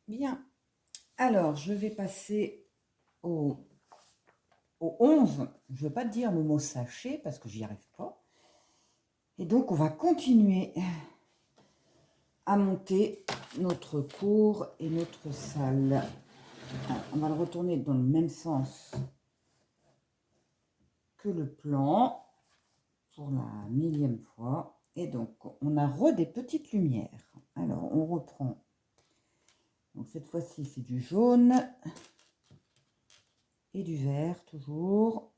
Bien. Alors, je vais passer au, au 11. Je ne veux pas dire le mot sachet parce que j'y arrive pas. Et donc, on va continuer à monter notre cours et notre salle. On va le retourner dans le même sens que le plan pour la 1000e fois. Et donc, on a des petites lumières. Alors, on reprend. Donc, cette fois-ci, c'est du jaune et du vert, toujours.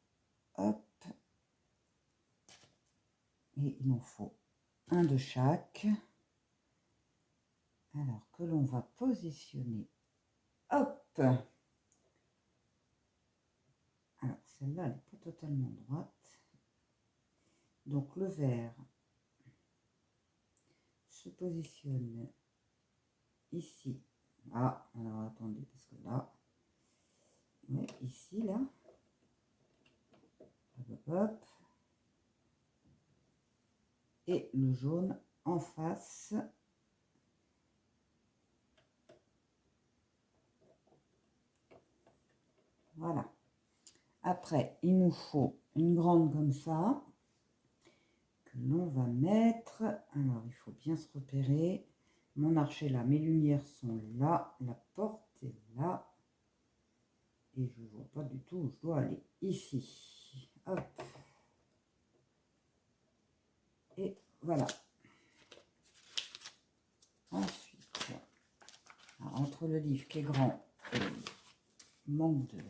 Hop. Et il en faut un de chaque. Alors, que l'on va positionner. Hop. Alors, celle-là, elle n'est pas totalement droite. Donc, le vert se positionne ici. Ah, alors attendez, parce que là, ouais, ici, là. Hop, hop, hop. Et le jaune en face. Voilà. Après, il nous faut une grande comme ça, que l'on va mettre. Alors, il faut bien se repérer. Mon archer là, mes lumières sont là, la porte est là. Et je ne vois pas du tout où je dois aller. Ici. Hop. Et voilà. Ensuite, alors, entre le livre qui est grand et le manque de...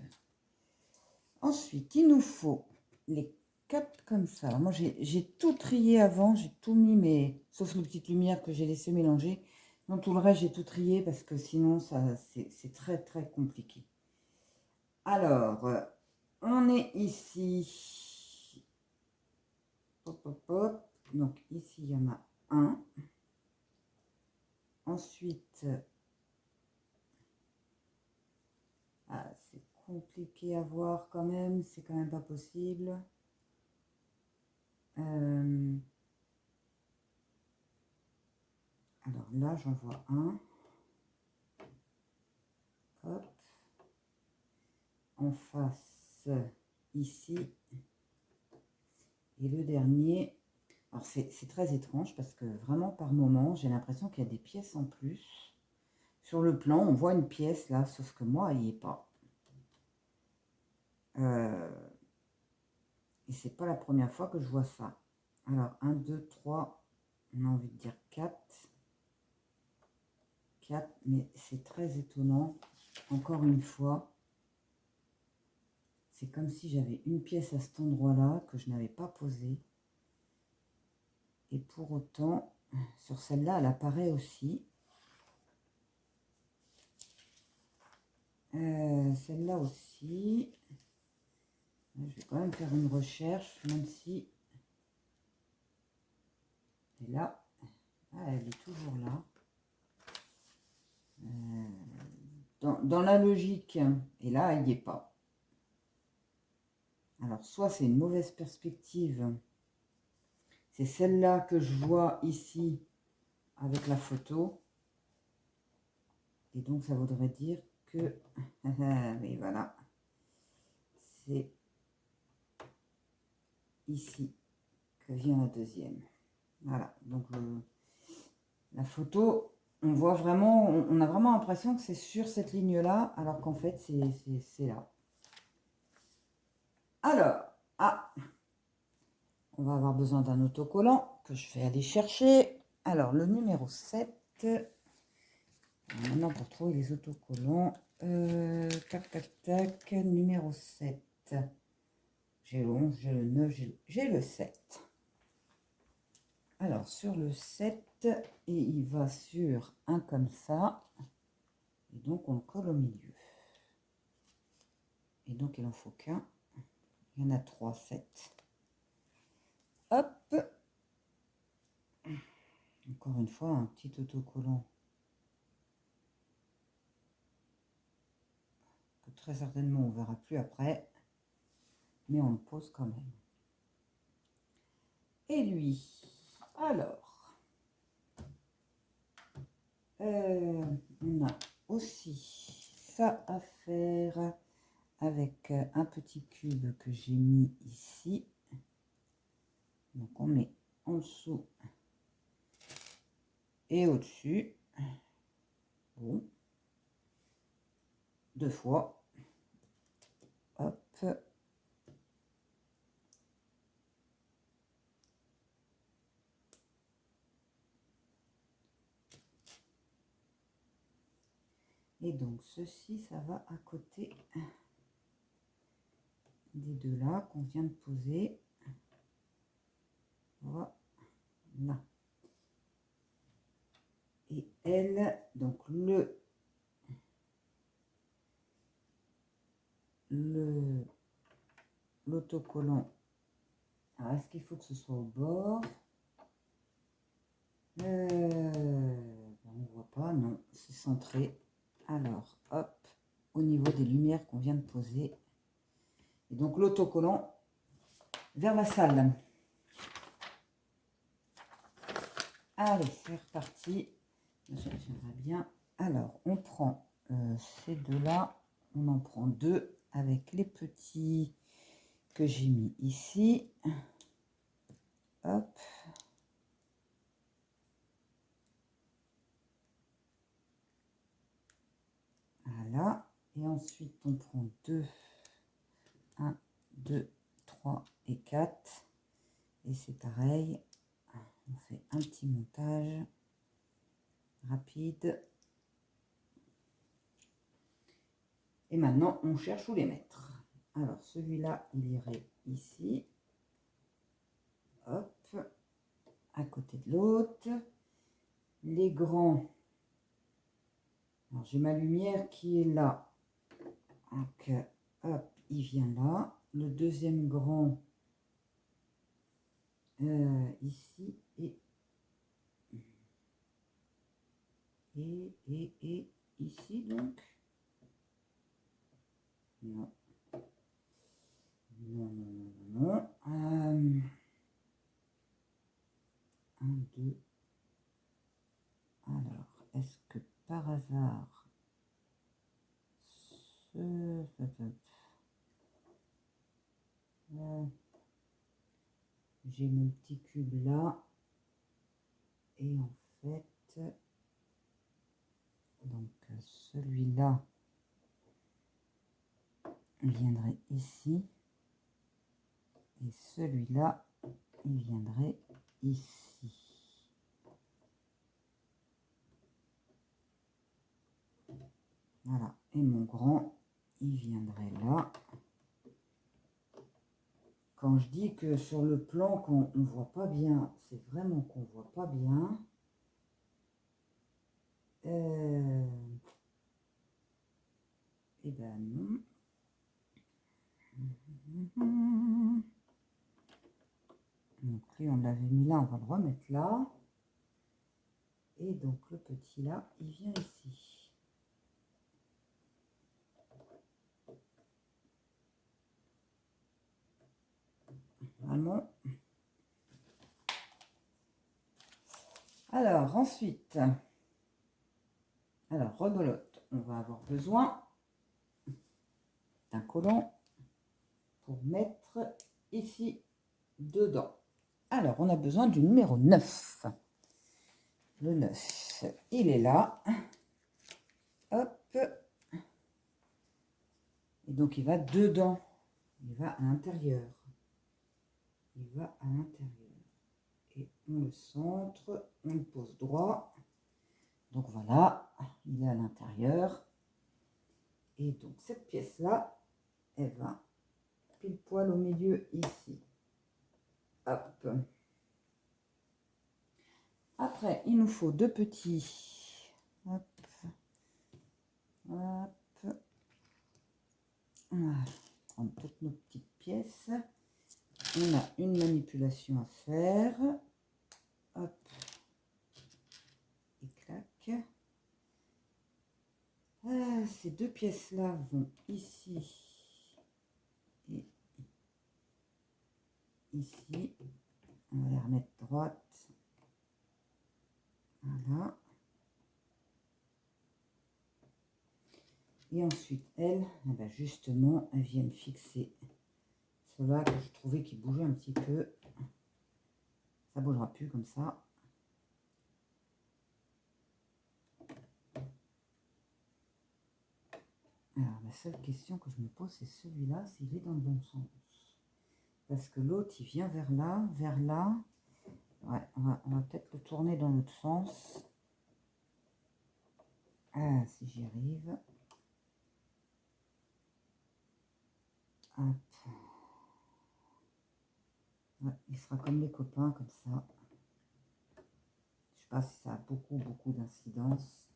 Ensuite, il nous faut les 4 comme ça. Alors moi, j'ai tout trié avant. J'ai tout mis, mais sauf les petites lumières que j'ai laissé mélanger. Dans tout le reste, j'ai tout trié parce que sinon, c'est très, très compliqué. Alors, on est ici. Hop, hop, hop. Donc, ici, il y en a un. Ensuite, c'est compliqué à voir quand même. C'est quand même pas possible. Alors là, j'en vois un. Hop. En face, ici. Et le dernier, alors c'est très étrange parce que vraiment par moment, j'ai l'impression qu'il y a des pièces en plus. Sur le plan, on voit une pièce là, sauf que moi, il n'y est pas. Et c'est pas la première fois que je vois ça. Alors, 1, 2, 3, on a envie de dire 4. 4, mais c'est très étonnant. Encore une fois, c'est comme si j'avais une pièce à cet endroit-là que je n'avais pas posée. Et pour autant, sur celle-là, elle apparaît aussi. Celle-là aussi. Je vais quand même faire une recherche, même si... Et là, elle est toujours là. Dans la logique, et là, elle n'y est pas. Alors, soit c'est une mauvaise perspective. C'est celle-là que je vois ici avec la photo. Et donc, ça voudrait dire que... oui, voilà. C'est ici que vient la deuxième. Voilà. Donc, la photo, on voit vraiment... On a vraiment l'impression que c'est sur cette ligne-là, alors qu'en fait, c'est là. Alors, on va avoir besoin d'un autocollant que je vais aller chercher. Alors, le numéro 7. Maintenant, pour trouver les autocollants, tac, tac, tac, numéro 7. J'ai le 11, j'ai le 9, j'ai le 7. Alors, sur le 7, et il va sur un comme ça. Et donc, on le colle au milieu. Et donc, il n'en faut qu'un. Il y en a 3, 7. Hop. Encore une fois, un petit autocollant. Que très certainement, on ne verra plus après. Mais on le pose quand même. Et lui, alors, on a aussi ça à faire avec un petit cube que j'ai mis ici. Donc on met en dessous et au-dessus. Bon. 2 fois. Hop. Et donc ceci, ça va à côté des deux là qu'on vient de poser. Voilà. Et elle, donc l'autocollant. Alors, est-ce qu'il faut que ce soit au bord? On voit pas, non, c'est centré. Alors, hop, au niveau des lumières qu'on vient de poser. Et donc l'autocollant vers la salle. Allez, c'est reparti. J'aimerais bien. Alors, on prend ces deux-là. On en prend 2 avec les petits que j'ai mis ici. Hop. Voilà. Et ensuite, on prend 2. 1, 2, 3 et 4. Et c'est pareil. On fait un petit montage rapide. Et maintenant, on cherche où les mettre. Alors, celui-là, il irait ici. Hop. À côté de l'autre. Les grands. Alors, j'ai ma lumière qui est là. Donc, hop, il vient là. Le deuxième grand, ici. Et ici, donc. Non. Non, non, non, non. 1, 2. Alors, est-ce que par hasard, j'ai mon petit cube là. Et en fait, donc celui-là, il viendrait ici. Et celui-là, il viendrait ici. Voilà. Et mon grand, il viendrait là. Quand je dis que sur le plan, qu'on ne voit pas bien, c'est vraiment qu'on ne voit pas bien. Eh ben non. Donc lui, on l'avait mis là, on va le remettre là. Et donc le petit là, il vient ici. Vraiment. Alors ensuite, alors rebelote, on va avoir besoin d'un collant pour mettre ici dedans. Alors on a besoin du numéro 9. Le 9, il est là. Hop. Et donc il va dedans. Il va à l'intérieur. Il va à l'intérieur. Et on le centre, on le pose droit. Donc voilà, il est à l'intérieur. Et donc cette pièce-là, elle va pile poil au milieu ici. Hop. Après, il nous faut 2 petits. Hop. Hop. Voilà. On prend toutes nos petites pièces. On a une manipulation à faire. Hop. Et clac. Ces 2 pièces-là vont ici et ici. On va les remettre droite. Voilà. Et ensuite, elles, eh ben justement, elles viennent fixer cela que je trouvais qui bougeait un petit peu. Ça bougera plus comme ça. Alors, la seule question que je me pose, c'est celui-là, s'il est dans le bon sens. Parce que l'autre, il vient vers là, vers là. Ouais, on va peut-être le tourner dans l'autre sens. Ah, si j'y arrive. Hop. Ouais, il sera comme les copains, comme ça. Je sais pas si ça a beaucoup d'incidence.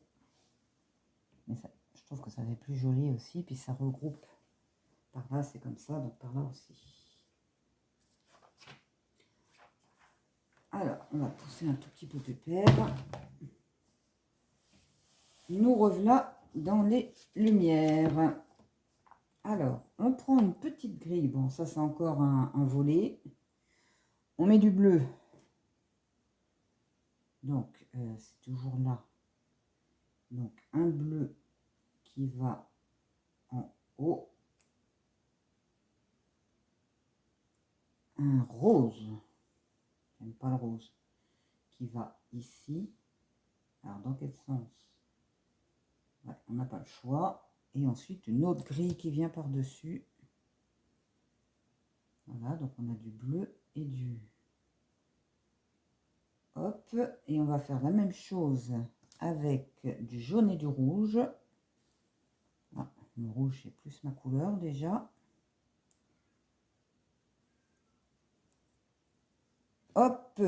Mais ça, je trouve que ça fait plus joli aussi. Puis ça regroupe. Par là, c'est comme ça, donc par là aussi. Alors, on va pousser un tout petit peu pépère. Nous revoilà dans les lumières. Alors, on prend une petite grille. Bon, ça, c'est encore un volet. On met du bleu. Donc, c'est toujours là. Donc, un bleu qui va en haut. Un rose. J'aime pas le rose. Qui va ici. Alors, dans quel sens? Ouais, on n'a pas le choix. Et ensuite, une autre grille qui vient par-dessus. Voilà, donc on a du bleu et du... Hop, et on va faire la même chose avec du jaune et du rouge. Ah, le rouge, c'est plus ma couleur déjà. Hop,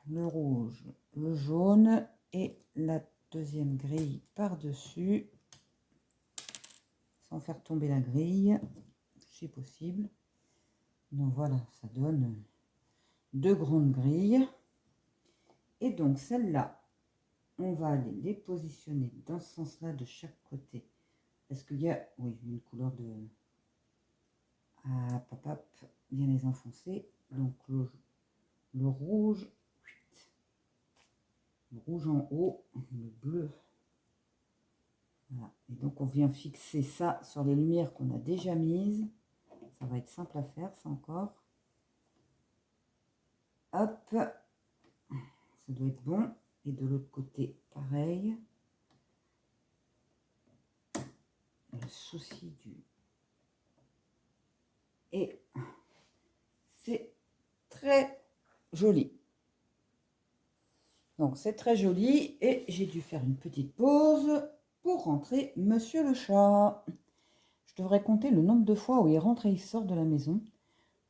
le rouge, le jaune et la deuxième grille par-dessus. Sans faire tomber la grille, si possible. Donc voilà, ça donne deux grandes grilles. Et donc celle-là, on va aller les positionner dans ce sens-là de chaque côté. Est-ce qu'il y a, oui, une couleur de... Ah, pop, bien les enfoncer. Donc le rouge en haut, le bleu. Voilà. Et donc on vient fixer ça sur les lumières qu'on a déjà mises. Ça va être simple à faire, ça encore. Hop, ça doit être bon. Et de l'autre côté, pareil. Le souci du... Et c'est très joli. Donc c'est très joli et j'ai dû faire une petite pause pour rentrer Monsieur le chat. Je devrais compter le nombre de fois où il rentre et il sort de la maison.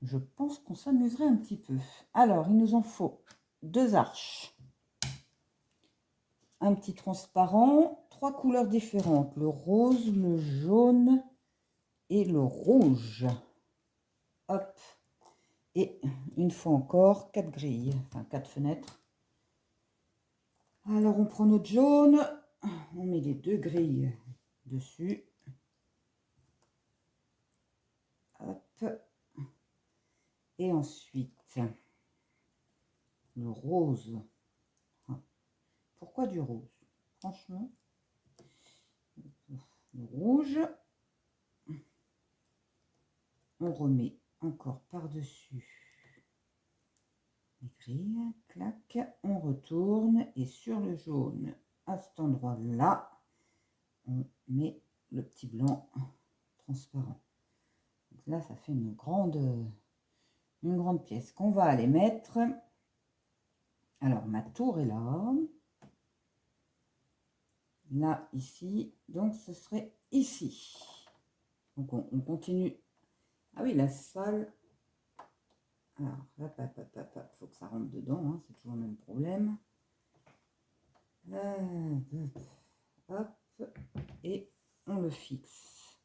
Je pense qu'on s'amuserait un petit peu. Alors, il nous en faut deux arches. Un petit transparent, trois couleurs différentes. Le rose, le jaune et le rouge. Hop. Et une fois encore, quatre grilles, enfin quatre fenêtres. Alors, on prend notre jaune. On met les deux grilles dessus. Hop. Et ensuite, le rose. Pourquoi du rose? Franchement, le rouge. On remet encore par-dessus les grilles. Clac. On retourne. Et sur le jaune, à cet endroit-là, on met le petit blanc transparent. Donc là, ça fait une grande pièce qu'on va aller mettre. Alors, ma tour est là. Là, ici. Donc, ce serait ici. Donc, on continue. Ah oui, la salle. Alors, hop, faut que ça rentre dedans. Hein, c'est toujours le même problème. Hop. Et on le fixe.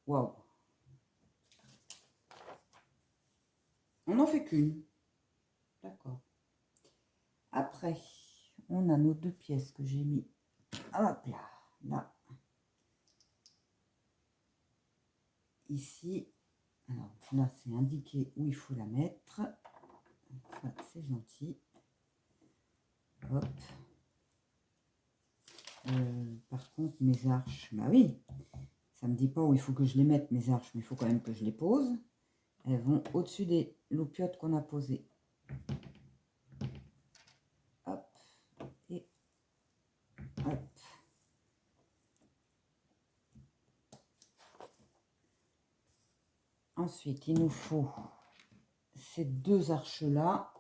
Waouh. On n'en fait qu'une. D'accord. Après, on a nos deux pièces que j'ai mis. Hop là. Là. Ici. Alors là, c'est indiqué où il faut la mettre. C'est gentil. Hop. Par contre, mes arches, bah oui, ça me dit pas où il faut que je les mette, mes arches, mais il faut quand même que je les pose. Elles vont au-dessus des loupiottes qu'on a posées. Hop, et hop. Ensuite, il nous faut ces deux arches-là.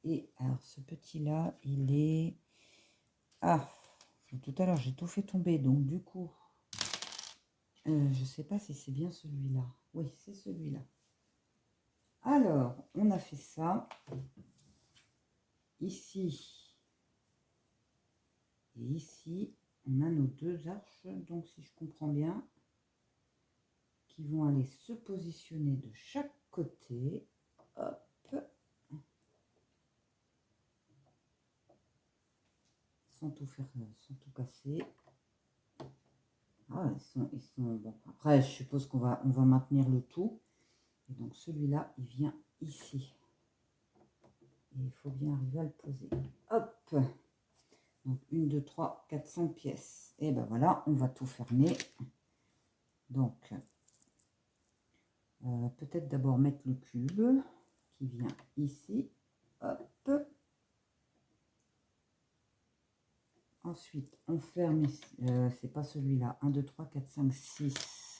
Et alors, ce petit-là, il est... Ah, tout à l'heure, j'ai tout fait tomber. Donc, du coup, je ne sais pas si c'est bien celui-là. Oui, c'est celui-là. Alors, on a fait ça. Ici. Et ici, on a nos deux arches. Donc, si je comprends bien, qui vont aller se positionner de chaque côté. Hop. Sans tout faire, sans tout casser. Ah, ils sont bon. Après, je suppose on va maintenir le tout. Et donc celui-là, il vient ici. Et il faut bien arriver à le poser. Hop. Donc 1, 2, 3, 4, 5 pièces. Et ben voilà, on va tout fermer. Donc, peut-être d'abord mettre le cube qui vient ici. Hop. Ensuite, on ferme ici. C'est pas celui-là. 1, 2, 3, 4, 5, 6.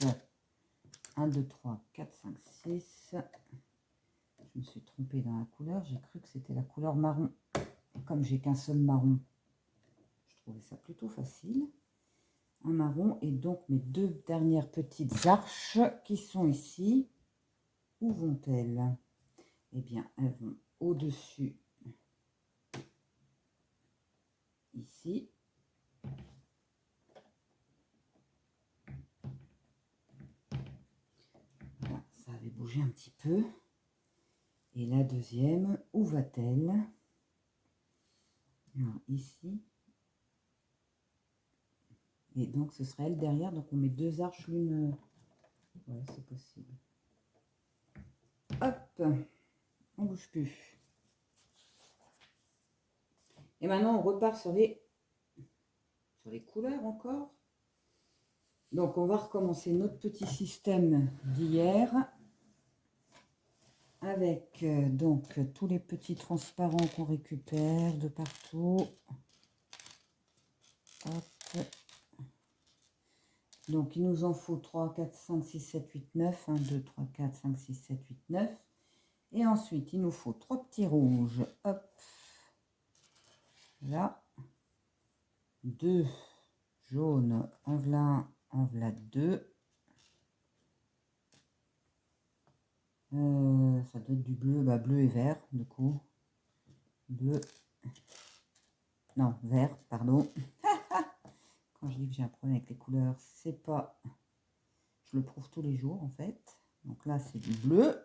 1, 2, 3, 4, 5, 6. Je me suis trompée dans la couleur. J'ai cru que c'était la couleur marron. Comme j'ai qu'un seul marron, je trouvais ça plutôt facile. Un marron. Et donc, mes deux dernières petites arches qui sont ici. Où vont-elles? Eh bien, elles vont au-dessus. Ici. Voilà, ça avait bougé un petit peu. Et la deuxième, où va-t-elle? Ici. Et donc, ce serait elle derrière. Donc, on met deux arches l'une. Ouais, c'est possible. Hop. On bouge plus. Et maintenant, on repart sur les couleurs encore. Donc, on va recommencer notre petit système d'hier. Avec donc tous les petits transparents qu'on récupère de partout. Hop. Donc il nous en faut 3, 4, 5, 6, 7, 8, 9. 1, 2, 3, 4, 5, 6, 7, 8, 9. Et ensuite il nous faut 3 petits rouges. Hop. Là. 2 jaunes. En voilà un, en voilà deux. Ça doit être du bleu, bah bleu et vert du coup. Bleu. Non, vert, pardon. Quand je dis que j'ai un problème avec les couleurs, c'est pas... Je le prouve tous les jours en fait. Donc là, c'est du bleu.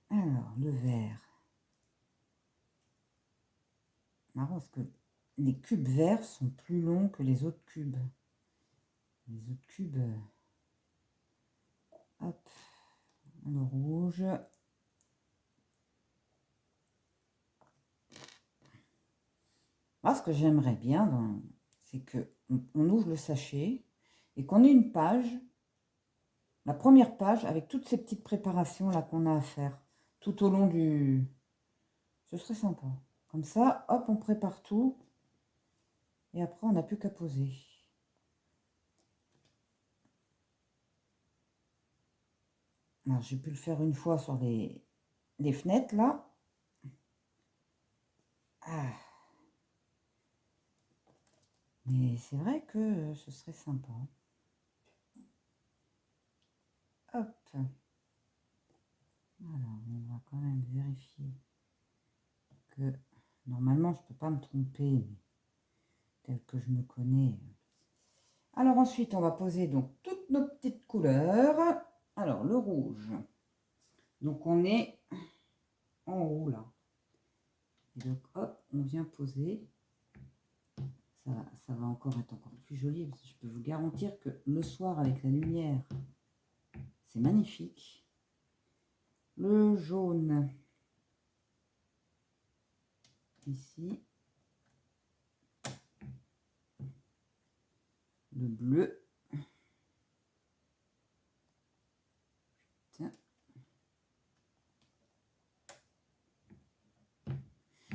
Alors, le vert. Marrant parce que les cubes verts sont plus longs que les autres cubes. Les autres cubes... Hop. Le rouge. Moi, ce que j'aimerais bien, c'est que on ouvre le sachet et qu'on ait une page, la première page, avec toutes ces petites préparations là qu'on a à faire tout au long du... Ce serait sympa. Comme ça, hop, on prépare tout. Et après, on n'a plus qu'à poser. Alors, j'ai pu le faire une fois sur les fenêtres, là. Ah. Mais c'est vrai que ce serait sympa. Hop. Alors, on va quand même vérifier que... Normalement, je ne peux pas me tromper, mais tel que je me connais. Alors ensuite, on va poser donc toutes nos petites couleurs. Alors, le rouge. Donc, on est en haut, là. Et donc, hop, on vient poser. Ça va encore être encore plus joli, parce que je peux vous garantir que le soir, avec la lumière, c'est magnifique. Le jaune. ici. Le bleu. Tiens.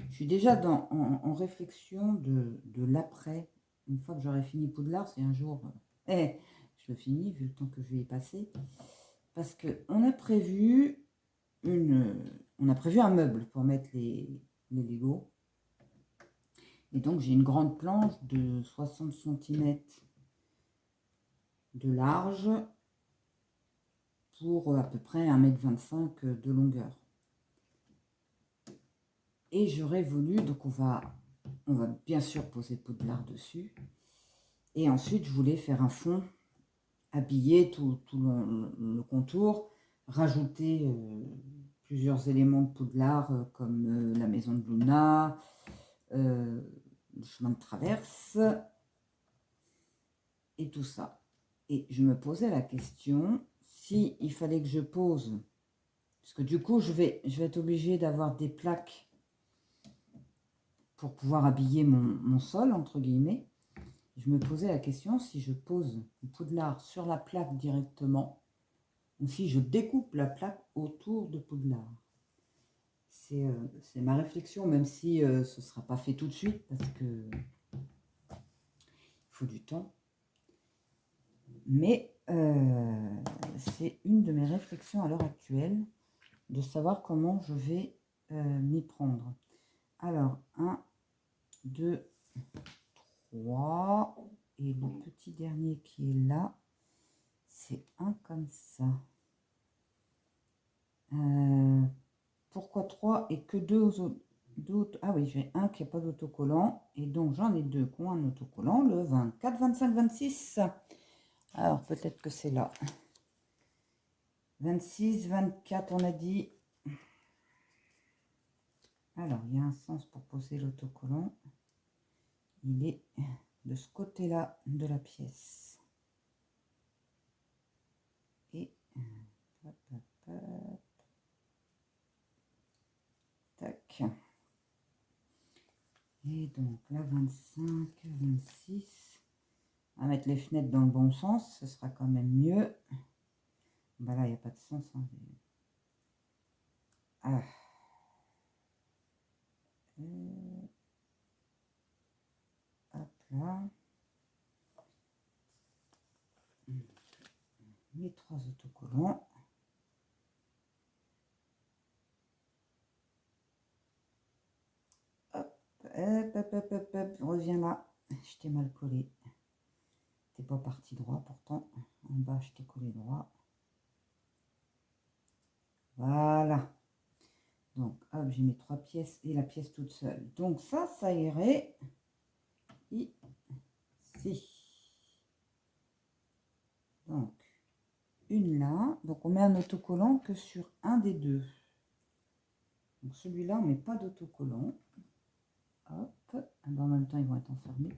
Je suis déjà en réflexion de l'après. Une fois que j'aurai fini Poudlard, c'est un jour... je le finis vu le temps que je vais y passer. Parce qu'on a prévu un meuble pour mettre les Legos. Et donc j'ai une grande planche de 60 cm de large pour à peu près 1,25 m de longueur. Et j'aurais voulu, donc on va bien sûr poser Poudlard dessus. Et ensuite, je voulais faire un fond, habiller tout le contour, rajouter plusieurs éléments de Poudlard comme la maison de Luna, le chemin de traverse et tout ça. Et je me posais la question si il fallait que je pose, parce que du coup, je vais être obligée d'avoir des plaques pour pouvoir habiller mon sol, entre guillemets. Je me posais la question si je pose le Poudlard sur la plaque directement ou si je découpe la plaque autour de Poudlard. C'est ma réflexion, même si ce ne sera pas fait tout de suite parce que il faut du temps. Mais c'est une de mes réflexions à l'heure actuelle de savoir comment je vais m'y prendre. Alors, 1, 2, 3, et le petit dernier qui est là, c'est un comme ça. Pourquoi 3 et que 2 d'autres? Ah oui, j'ai un qui n'a pas d'autocollant, et donc j'en ai 2 qui ont un autocollant, le 24, 25, 26. Alors peut-être que c'est là. 26, 24, on a dit. Alors, il y a un sens pour poser l'autocollant. Il est de ce côté-là de la pièce. Et hop, hop, hop. Tac. Et donc là, 25, 26. On va mettre les fenêtres dans le bon sens, ce sera quand même mieux. Bah là, il n'y a pas de sens. Hein. Ah. Hop là. Les 3 autocollants. Hop, hop, reviens là. Je t'ai mal collé. T'es pas parti droit pourtant. En bas, je t'ai collé droit. Voilà. Donc, hop, j'ai mes 3 pièces et la pièce toute seule. Donc ça irait ici. Donc, une là. Donc, on met un autocollant que sur un des deux. Donc, celui-là, on met pas d'autocollant. Hop. En même temps, ils vont être enfermés.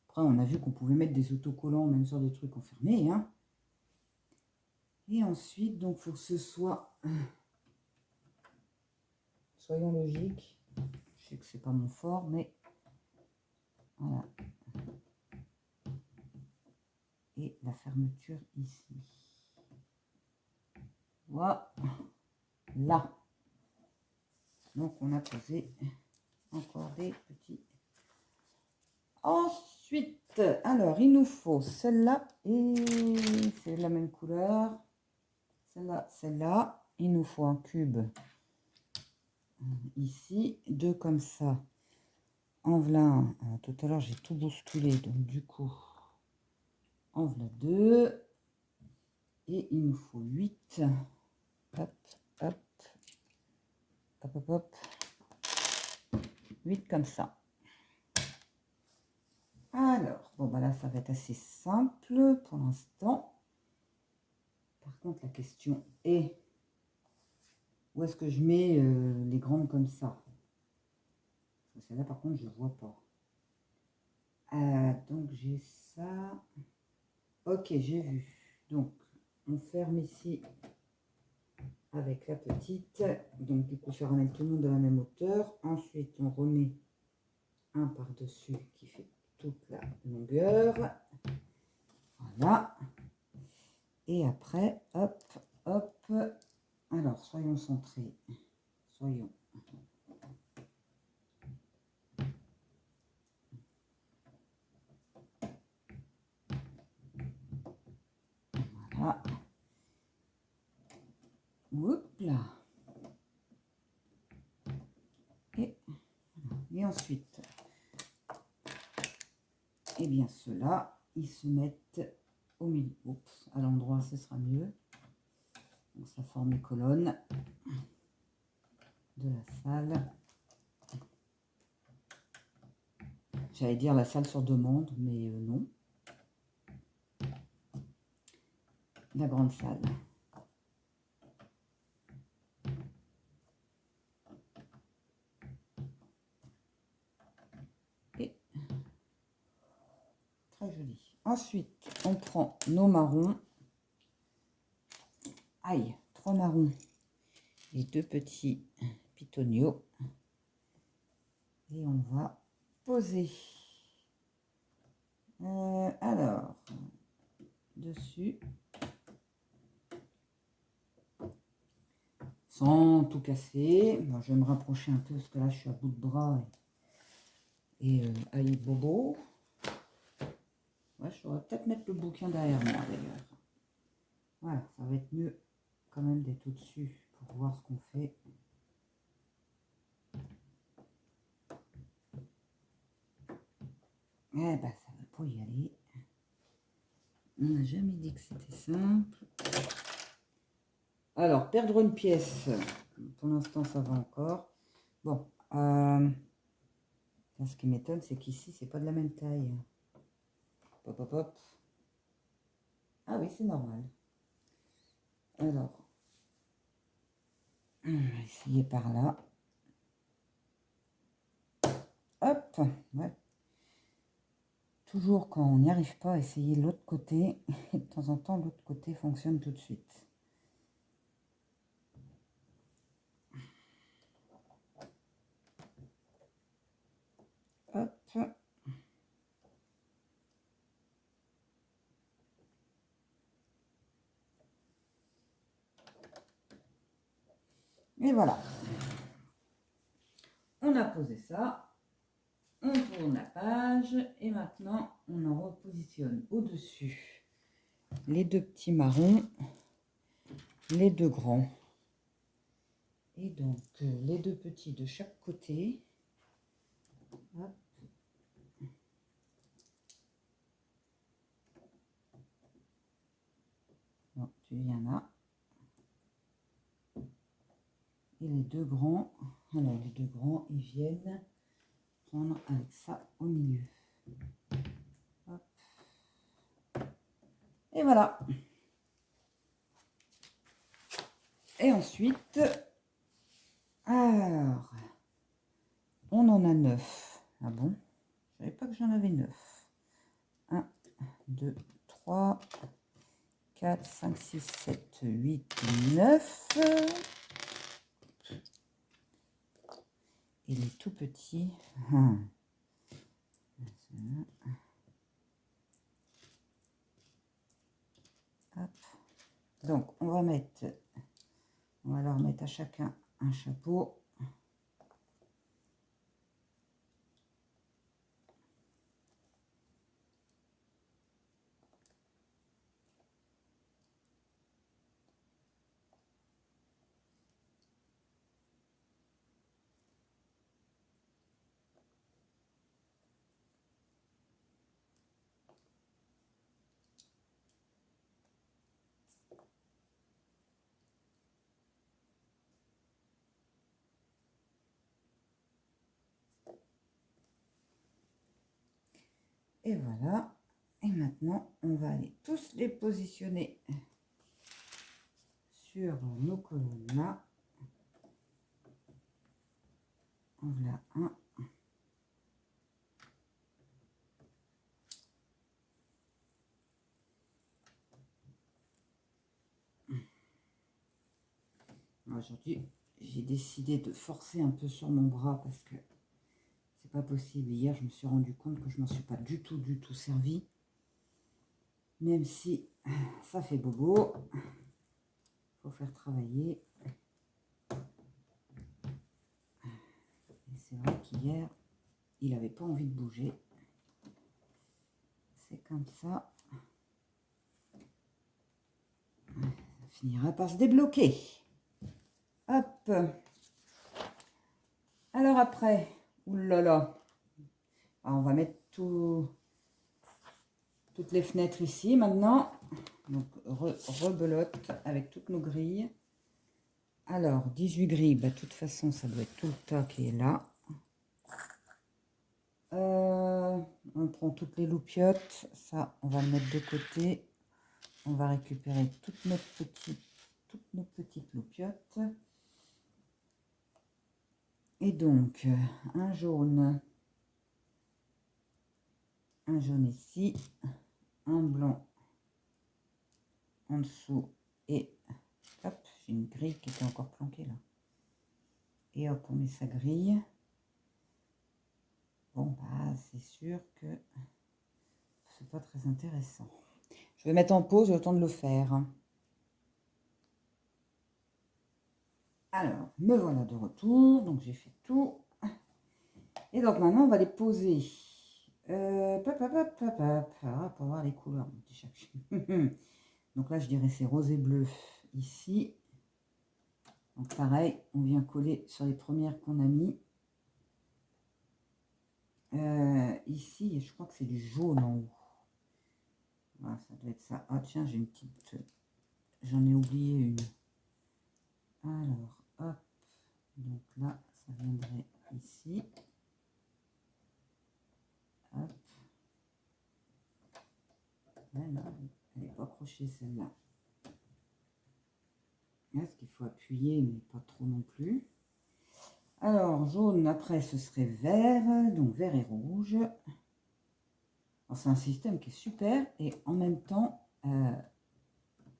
Après, on a vu qu'on pouvait mettre des autocollants, même sur des trucs enfermés. Hein. Et ensuite, donc, il faut que ce soit... Soyons logiques. Je sais que c'est pas mon fort, mais... Voilà. Et la fermeture ici. Voilà. Là. Donc, on a posé encore des petits... Ensuite, alors, il nous faut celle-là et c'est la même couleur. Celle-là, celle-là. Il nous faut un cube ici, 2 comme ça. En voilà un. Tout à l'heure, j'ai tout bousculé, donc du coup, en voilà 2. Et il nous faut 8. Hop, hop, hop, hop, hop. 8 comme ça. Alors, bon, bah là, ça va être assez simple pour l'instant. Par contre, la question est, où est-ce que je mets les grandes comme ça? Celle-là, par contre, je ne vois pas. Donc, j'ai ça. Ok, j'ai vu. Donc, on ferme ici avec la petite. Donc, du coup, ça ramène tout le monde à la même hauteur. Ensuite, on remet un par-dessus qui fait toute la longueur. Voilà. Et après, hop, hop. Alors, soyons centrés. Soyons. Voilà. Oups là. Et ensuite, eh bien ceux-là, ils se mettent au milieu. Oups, à l'endroit, ce sera mieux. Donc ça forme les colonnes de la salle. J'allais dire la salle sur demande, mais non. La grande salle. Et très joli. Ensuite, on prend nos marrons. Aïe, 3 marrons. Les 2 petits pitoniaux. Et on va poser. Alors, dessus. Sans tout casser. Bon, je vais me rapprocher un peu parce que là, je suis à bout de bras. Et aïe bobo. Ouais, je devrais peut-être mettre le bouquin derrière moi d'ailleurs. Voilà, ça va être mieux quand même d'être au-dessus pour voir ce qu'on fait. Eh ben, ça va pas y aller. On n'a jamais dit que c'était simple. Alors, perdre une pièce. Pour l'instant, ça va encore. Bon. Ce qui m'étonne, c'est qu'ici, c'est pas de la même taille. Hop, hop, hop. Ah oui, c'est normal. Alors, on va essayer par là. Hop. Ouais. Toujours quand on n'y arrive pas, essayer l'autre côté. Et de temps en temps, l'autre côté fonctionne tout de suite. Hop. Et voilà. On a posé ça. On tourne la page. Et maintenant, on en repositionne au-dessus les 2 petits marrons, les 2 grands. Et donc, les 2 petits de chaque côté. Hop. Bon, tu viens là. Et les 2 grands, alors les 2 grands, ils viennent prendre avec ça au milieu. Hop. Et voilà. Et ensuite, alors, on en a 9. Ah bon? Je savais pas que j'en avais 9. 1, 2, 3, 4, 5, 6, 7, 8, 9. Et les tout petits. Hop. Donc, on va leur mettre à chacun un chapeau. Et voilà. Et maintenant, on va aller tous les positionner sur nos colonnes là. Voilà un. Aujourd'hui, j'ai décidé de forcer un peu sur mon bras parce que c'est pas possible. Hier, je me suis rendu compte que je m'en suis pas du tout servi. Même si ça fait bobo. Faut faire travailler. Et c'est vrai qu'hier, il n'avait pas envie de bouger. C'est comme ça. Ça finira par se débloquer. Hop. Alors après, oulala. Alors on va mettre toutes les fenêtres ici maintenant. Donc rebelote avec toutes nos grilles. Alors 18 grilles, bah, de toute façon ça doit être tout le tas qui est là. On prend toutes les loupiottes, ça on va le mettre de côté. On va récupérer toutes nos petites loupiottes. Et donc un jaune ici, un blanc en dessous et hop, j'ai une grille qui était encore planquée là. Et hop, on met sa grille. Bon, bah, c'est sûr que c'est pas très intéressant. Je vais mettre en pause le temps de le faire. Alors, me voilà de retour. Donc, j'ai fait tout. Et donc, maintenant, on va les poser. Pour voir les couleurs. Donc là, je dirais c'est rose et bleu ici. Donc, pareil, on vient coller sur les premières qu'on a mis. Ici, je crois que c'est du jaune en haut. Voilà, ça doit être ça. Ah tiens, j'ai une petite... J'en ai oublié une. Alors, hop. Donc là, ça viendrait ici. Hop. Là, elle n'est pas accrochée celle-là. Est-ce qu'il faut appuyer, mais pas trop non plus. Alors, jaune, après, ce serait vert. Donc, vert et rouge. C'est un système qui est super. Et en même temps,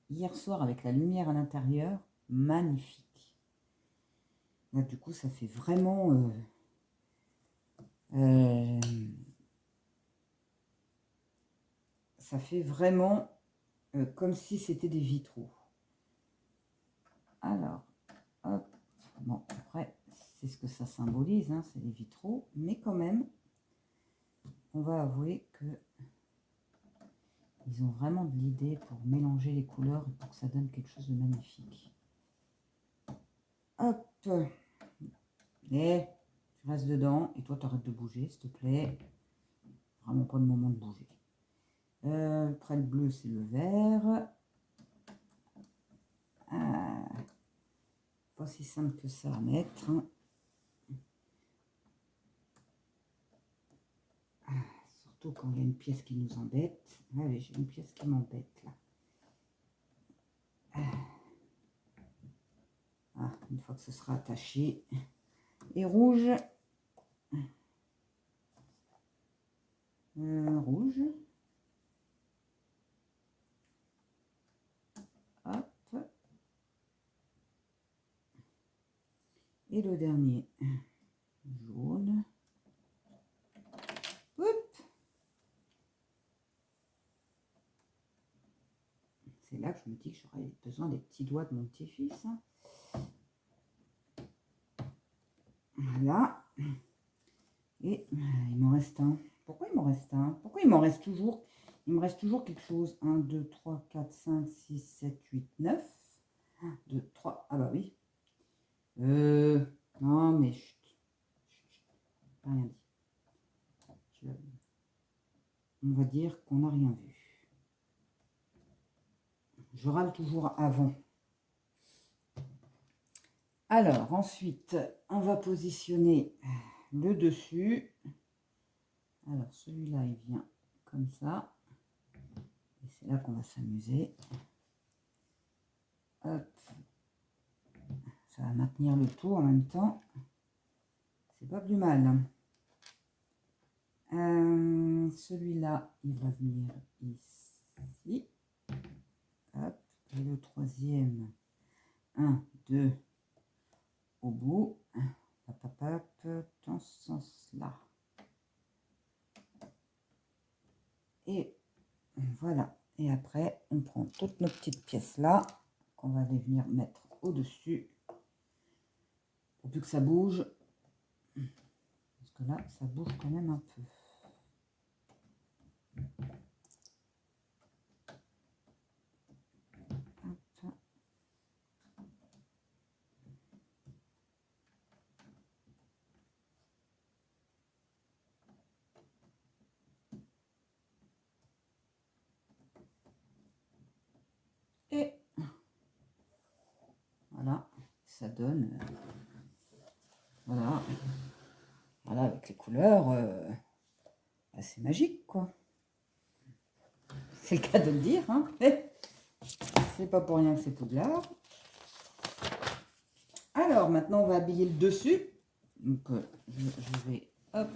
hier soir, avec la lumière à l'intérieur, magnifique. Là, du coup, ça fait vraiment... ça fait vraiment comme si c'était des vitraux. Alors, hop. Bon, après, c'est ce que ça symbolise, hein, c'est les vitraux. Mais quand même, on va avouer que ils ont vraiment de l'idée pour mélanger les couleurs et pour que ça donne quelque chose de magnifique. Hop. Et tu restes dedans. Et toi, tu arrêtes de bouger, s'il te plaît. Vraiment pas le moment de bouger. Après le bleu, c'est le vert. Pas si simple que ça à mettre. Hein. Surtout quand il y a une pièce qui nous embête. Allez, j'ai une pièce qui m'embête là. Une fois que ce sera attaché. Et rouge. Rouge. Hop. Et le dernier. Jaune. Hop. C'est là que je me dis que j'aurais besoin des petits doigts de mon petit-fils. Hein. Voilà. Et il m'en reste un. Pourquoi il m'en reste un? Pourquoi il m'en reste toujours? Il me reste toujours quelque chose. 1, 2, 3, 4, 5, 6, 7, 8, 9. 1, 2, 3. Ah bah oui. Non mais chut. Rien dit. On va dire qu'on n'a rien vu. Je râle toujours avant. Alors, ensuite, on va positionner le dessus. Alors, celui-là, il vient comme ça. Et c'est là qu'on va s'amuser. Hop. Ça va maintenir le tout en même temps. C'est pas plus mal. Celui-là, il va venir ici. Hop. Et le troisième, 1, 2, au bout. Hop, hop, hop, dans ce sens-là. Voilà. Et après, on prend toutes nos petites pièces là, qu'on va aller venir mettre au-dessus. Pour plus que ça bouge. Parce que là, ça bouge quand même un peu. Hop. Et voilà, ça donne, voilà, voilà, avec les couleurs, c'est magique, quoi. C'est le cas de le dire, hein. C'est pas pour rien que c'est Poudlard. Alors, maintenant, on va habiller le dessus. Donc, je vais, hop,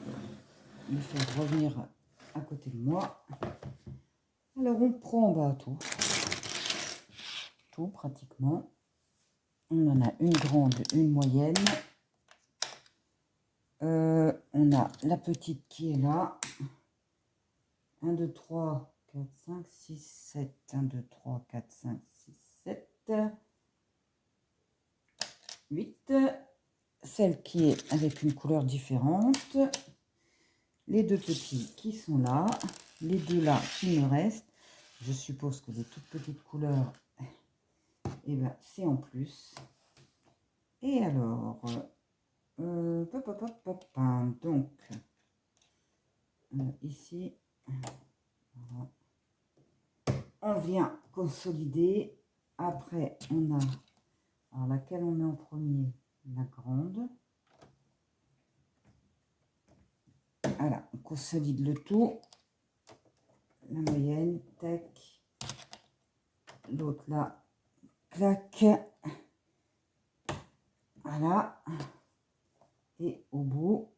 le faire revenir à côté de moi. Alors, on prend, bah, tout pratiquement. On en a une grande, une moyenne. On a la petite qui est là. 1, 2, 3, 4, 5, 6, 7. 1, 2, 3, 4, 5, 6, 7. 8. Celle qui est avec une couleur différente. Les deux petits qui sont là. Les deux là qui me restent. Je suppose que les toutes petites couleurs, eh ben, c'est en plus. Et alors, donc, ici, voilà. On vient consolider. Après, on a, alors laquelle on met en premier? La grande. Voilà, on consolide le tout. La moyenne, tac. L'autre là, clac. Voilà. Et au bout,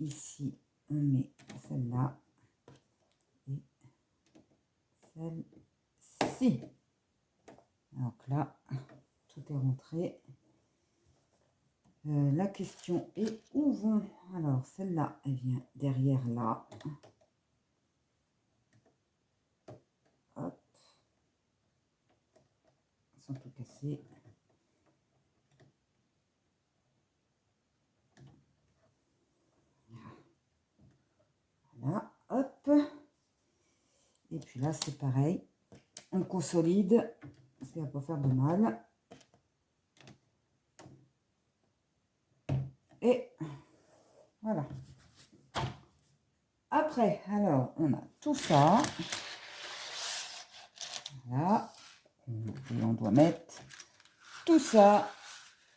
ici, on met celle-là. Et celle-ci. Donc là, tout est rentré. La question est où vont... Alors, celle-là, elle vient derrière là. Hop. Sans tout casser. Voilà, hop. Et puis là, c'est pareil. On consolide, parce qu'il ne va pas faire de mal. Et voilà. Après, alors, on a tout ça. Voilà. Et on doit mettre tout ça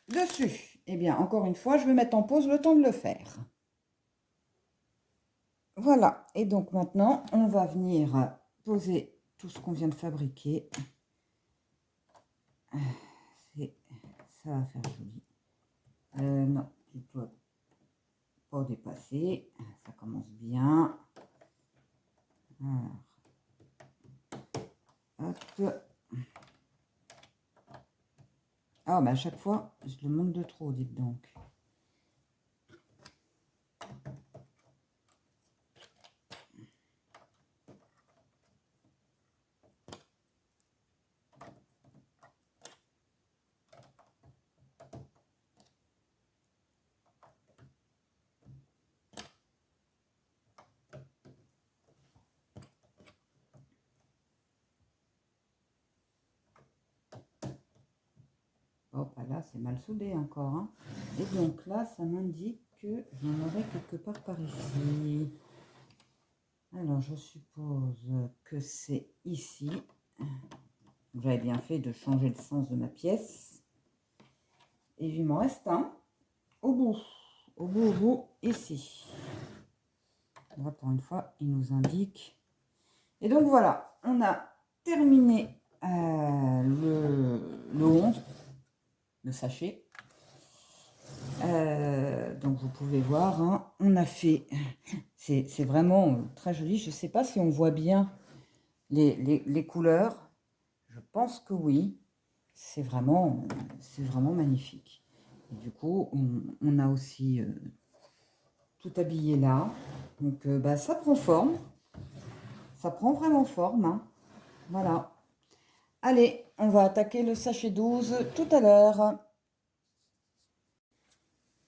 dessus. Eh bien, encore une fois, je vais mettre en pause le temps de le faire. Voilà. Et donc maintenant, on va venir poser tout ce qu'on vient de fabriquer. Ça va faire joli. Non, tu dois pas dépasser. Ça commence bien. Alors, hop. Ah, mais à chaque fois, je le monte de trop, dites donc. Oh, bah là, c'est mal soudé encore, hein. Et donc là, ça m'indique que j'en aurai quelque part par ici. Alors, je suppose que c'est ici. J'avais bien fait de changer le sens de ma pièce. Et il m'en reste un au bout. Au bout, ici. Là, pour une fois, il nous indique. Et donc, voilà, on a terminé le 11. Le sachet. Donc vous pouvez voir, hein, on a fait, c'est vraiment très joli. Je ne sais pas si on voit bien les couleurs. Je pense que oui. C'est vraiment magnifique. Et du coup, on a aussi tout habillé là. Donc bah, ça prend forme. ça prend vraiment forme, hein. Voilà. Allez, on va attaquer le sachet 12 tout à l'heure.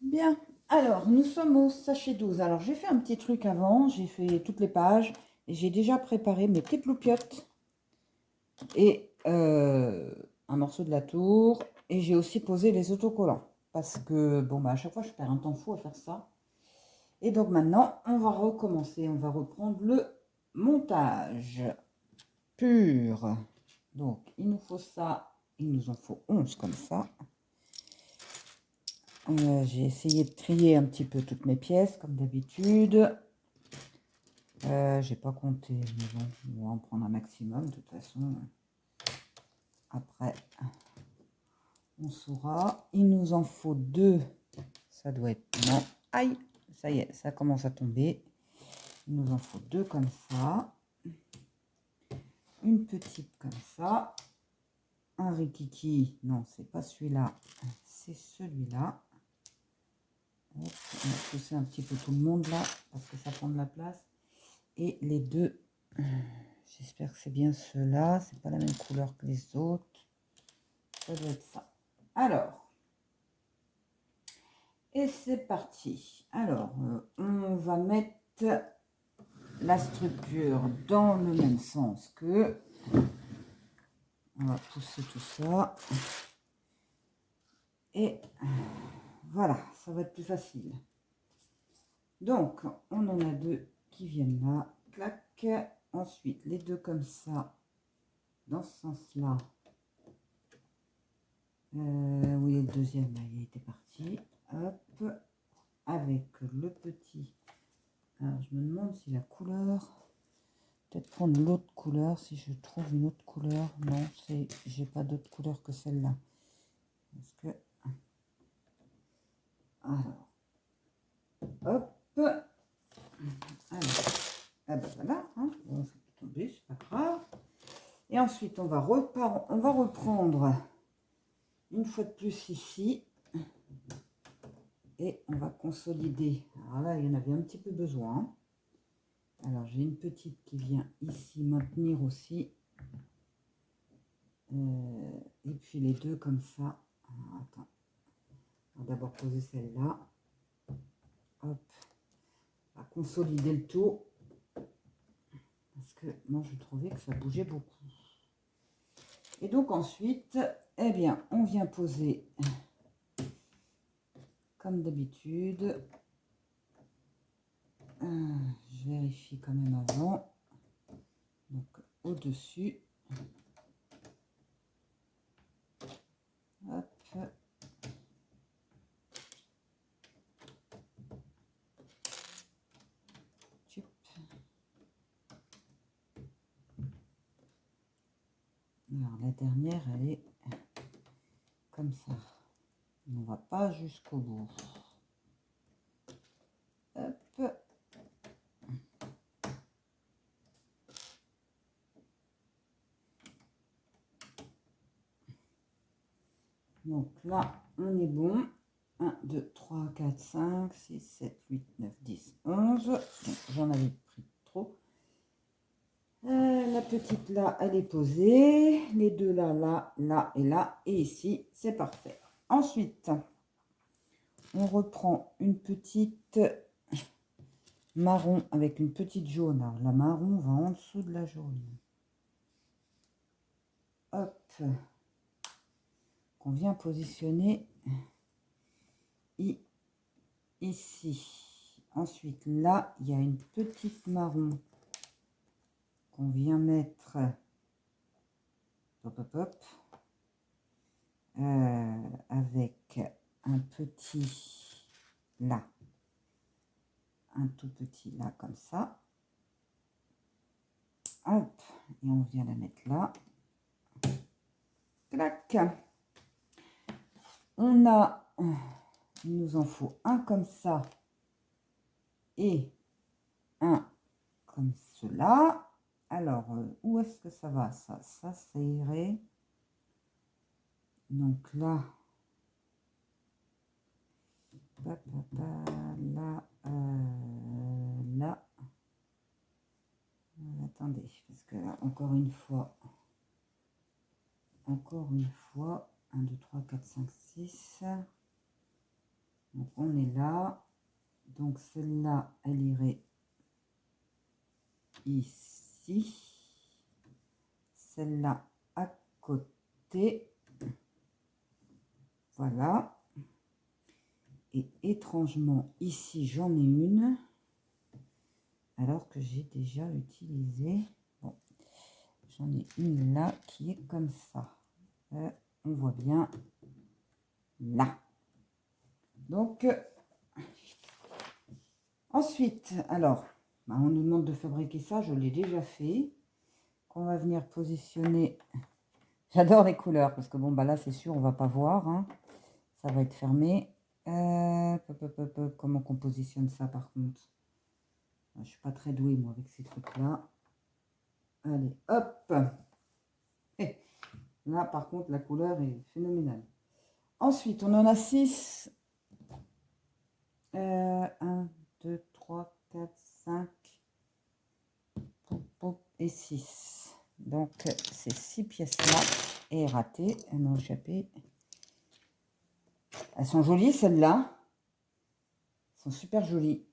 Bien, alors nous sommes au sachet 12. Alors j'ai fait un petit truc avant, j'ai fait toutes les pages et j'ai déjà préparé mes petites loupiottes et un morceau de la tour. Et j'ai aussi posé les autocollants parce que bon bah à chaque fois je perds un temps fou à faire ça. Et donc maintenant on va recommencer, on va reprendre le montage pur. Donc il nous faut ça, il nous en faut 11 comme ça. J'ai essayé de trier un petit peu toutes mes pièces, comme d'habitude. J'ai pas compté, mais bon, on va en prendre un maximum, de toute façon. Après, on saura. Il nous en faut 2. Ça doit être... Non. Aïe, ça y est, ça commence à tomber. Il nous en faut 2 comme ça. Une petite comme ça. Un rikiki. Non, c'est pas celui-là. C'est celui-là. On va pousser un petit peu tout le monde là, parce que ça prend de la place. Et les deux, j'espère que c'est bien ceux-là. C'est pas la même couleur que les autres. Ça doit être ça. Alors, et c'est parti. Alors, on va mettre la structure dans le même sens que... On va pousser tout ça. Et voilà, ça va être plus facile. Donc, on en a 2 qui viennent là. Clac. Ensuite, les 2 comme ça, dans ce sens-là. Oui, le deuxième, là, il était parti. Hop. Avec le petit. Alors, je me demande si la couleur... Peut-être prendre l'autre couleur, si je trouve une autre couleur. Non, j'ai pas d'autre couleur que celle-là. Parce que... Alors. Hop. Alors. Ah ben voilà. Hein. Bon, ça peut tomber, c'est pas grave. Et ensuite, on va reprendre une fois de plus ici. Et on va consolider. Alors là, il y en avait un petit peu besoin. Alors, j'ai une petite qui vient ici maintenir aussi. Et puis les deux comme ça. Alors, attends. On va d'abord poser celle-là. Hop. On va consolider le tout. Parce que moi, je trouvais que ça bougeait beaucoup. Et donc ensuite, eh bien, on vient poser, comme d'habitude. Je vérifie quand même avant. Donc, au-dessus. Hop. Alors, la dernière, elle est comme ça. On ne va pas jusqu'au bout. Hop. Donc là, on est bon. 1, 2, 3, 4, 5, 6, 7, 8, 9, 10, 11. J'en avais pris trop. La petite là, elle est posée. Les deux là, là, là et là. Et ici, c'est parfait. Ensuite, on reprend une petite marron avec une petite jaune. Alors, la marron va en dessous de la jaune. Hop. Qu'on vient positionner ici. Ensuite, là, il y a une petite marron qu'on vient mettre hop, hop, hop, avec un petit là, un tout petit là comme ça. Hop, et on vient la mettre là. Clac. On a, il nous en faut un comme ça et un comme cela. Alors, où est-ce que ça va ça? Ça irait. Donc là, là, là. Attendez. encore une fois. Encore une fois. 1, 2, 3, 4, 5, 6. Donc on est là. Donc celle-là, elle irait ici. Celle-là à côté. Voilà. Et étrangement, ici, j'en ai une. Alors que j'ai déjà utilisé. Bon, j'en ai une là qui est comme ça. On voit bien là. Donc, ensuite, alors, on nous demande de fabriquer ça. Je l'ai déjà fait. Qu'on va venir positionner. J'adore les couleurs parce que bon, bah là, c'est sûr, on va pas voir. Hein. Ça va être fermé. Comment qu'on positionne ça par contre? Je suis pas très douée moi avec ces trucs-là. Allez, hop. Et là, par contre, la couleur est phénoménale. Ensuite, on en a 6. 1, 2, 3, 4, 5 et 6. Donc, ces 6 pièces-là est ratées. Elles m'ont échappé. Elles sont jolies, celles-là. Elles sont super jolies.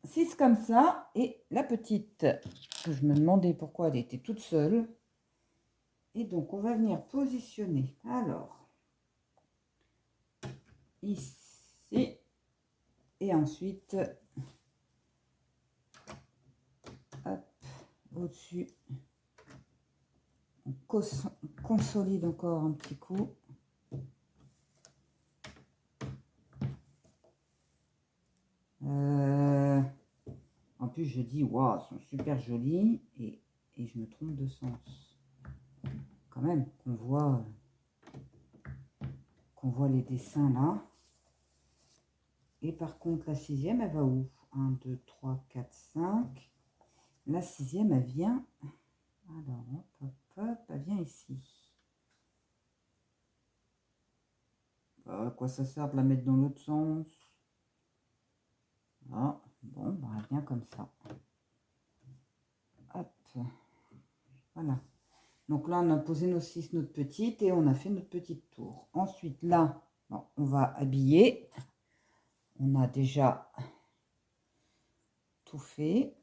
6 comme ça. Et la petite, que je me demandais pourquoi elle était toute seule. Et donc, on va venir positionner. Alors, ici. Et ensuite, hop, au-dessus. On consolide encore un petit coup. En plus, je dis, waouh, elles sont super jolies. Et je me trompe de sens. Quand même, qu'on voit les dessins là. Et par contre, la 6e, elle va où? 1, 2, 3, 4, 5. La 6e, elle vient... Alors, hop, hop, hop, elle vient ici. À quoi ça sert de la mettre dans l'autre sens? Ah, bon, bah, elle vient comme ça. Hop. Voilà. Donc là, on a posé nos 6, notre petite, et on a fait notre petite tour. Ensuite, là, bon, on va habiller. On a déjà tout fait.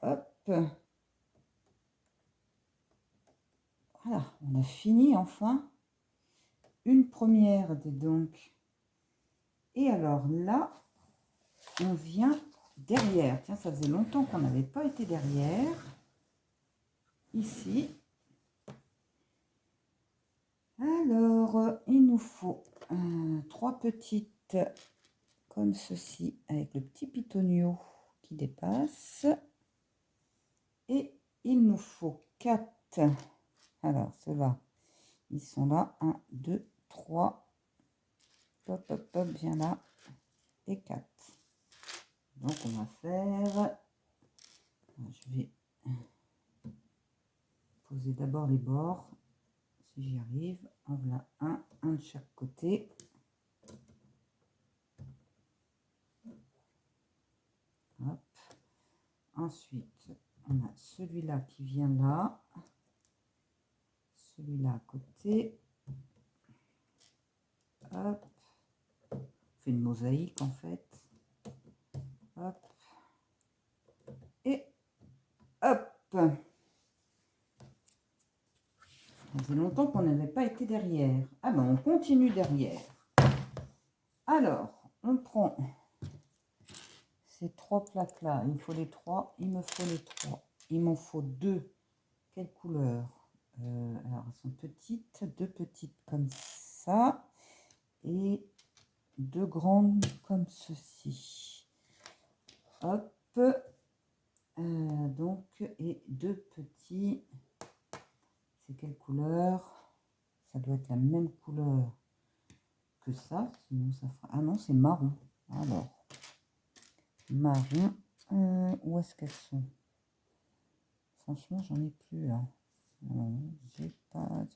Hop. Voilà, on a fini enfin. Une première, donc. Et alors là, on vient derrière. Tiens, ça faisait longtemps qu'on n'avait pas été derrière. Ici. Alors, il nous faut 3 petites comme ceci, avec le petit pitonio qui dépasse. Et il nous faut 4. Alors, ceux-là, ils sont là. 1, 2, 3. Hop, hop, hop, viens là. Et 4. Donc, on va faire... Je vais poser d'abord les bords. Si j'y arrive. En voilà un de chaque côté. Hop. Ensuite, on a celui-là qui vient là. Celui-là à côté. Hop. On fait une mosaïque en fait. Hop. Et hop. Ça faisait longtemps qu'on n'avait pas été derrière. Ah ben on continue derrière. Alors, on prend ces 3 plaques-là. Il me faut les 3. Il me faut les 3. Il m'en faut 2. Quelle couleur? Alors, elles sont petites. 2 petites comme ça. Et 2 grandes comme ceci. Hop. Donc, et 2 petits. C'est quelle couleur? Ça doit être la même couleur que ça. Sinon, ça fera... Ah non, c'est marron. Alors, marron. Où est-ce qu'elles sont? Franchement, j'en ai plus là. J'ai pas...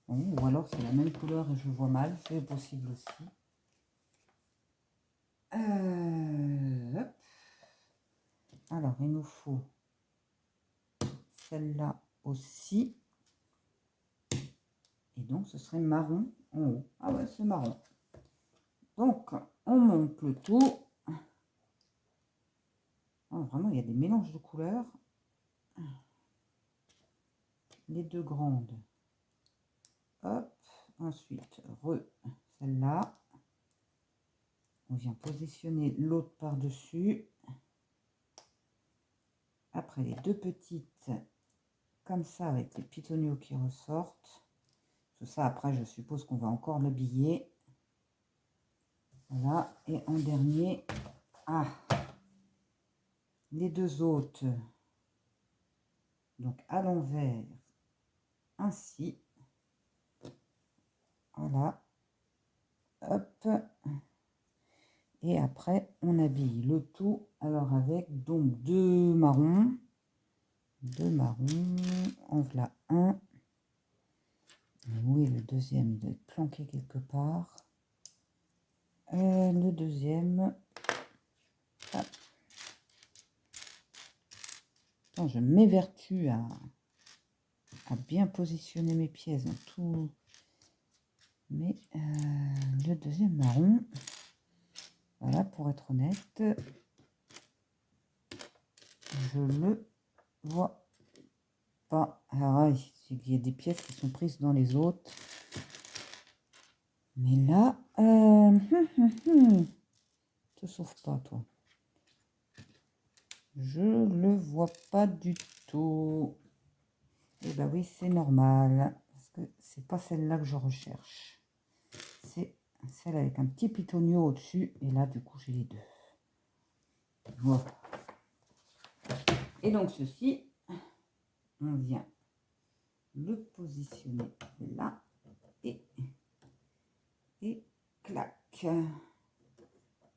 Ou alors c'est la même couleur et je vois mal. C'est possible aussi. Hop. Alors, il nous faut celle-là aussi. Et donc, ce serait marron en haut. Ah ouais, c'est marron. Donc, on monte le tout. Oh, vraiment, il y a des mélanges de couleurs. Les deux grandes. Hop. Ensuite, celle-là. On vient positionner l'autre par-dessus. Après, les deux petites, comme ça, avec les pitoniaux qui ressortent. Tout ça, après, je suppose qu'on va encore l'habiller. Voilà. Et en dernier, les deux autres. Donc, à l'envers, ainsi. Voilà. Hop. Et après, on habille le tout. Alors, avec donc deux marrons. En voilà un. Oui, le deuxième doit être planqué quelque part. Le deuxième. Hop. Attends, je m'évertue à bien positionner mes pièces dans tout. Mais le deuxième marron, voilà, pour être honnête, je le vois pas. Alors, il y a des pièces qui sont prises dans les autres. Mais là, te sauve pas, toi. Je le vois pas du tout. Et bah oui, c'est normal. Parce que c'est pas celle-là que je recherche. C'est celle avec un petit pitonio au-dessus. Et là, du coup, j'ai les deux. Voilà. Et donc, ceci, on vient le positionner là. Et clac.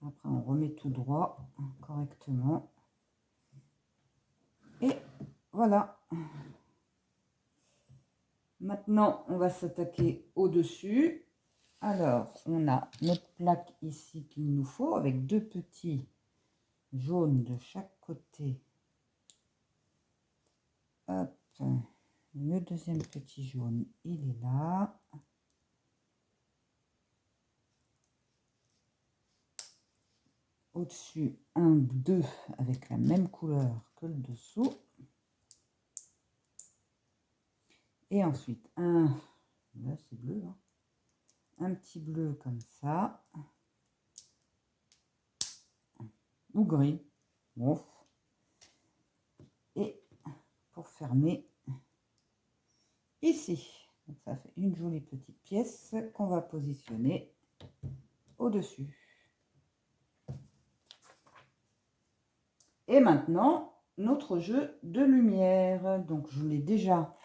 Après, on remet tout droit, correctement. Et voilà. Maintenant, on va s'attaquer au-dessus. Alors, on a notre plaque ici qu'il nous faut, avec deux petits jaunes de chaque côté. Hop. Le deuxième petit jaune, il est là. Au-dessus, deux avec la même couleur que le dessous. Et ensuite, là c'est bleu, hein. Un petit bleu comme ça. Ou gris. Bon. Et pour fermer, ici. Donc ça fait une jolie petite pièce qu'on va positionner au-dessus. Et maintenant, notre jeu de lumière. Donc, je l'ai déjà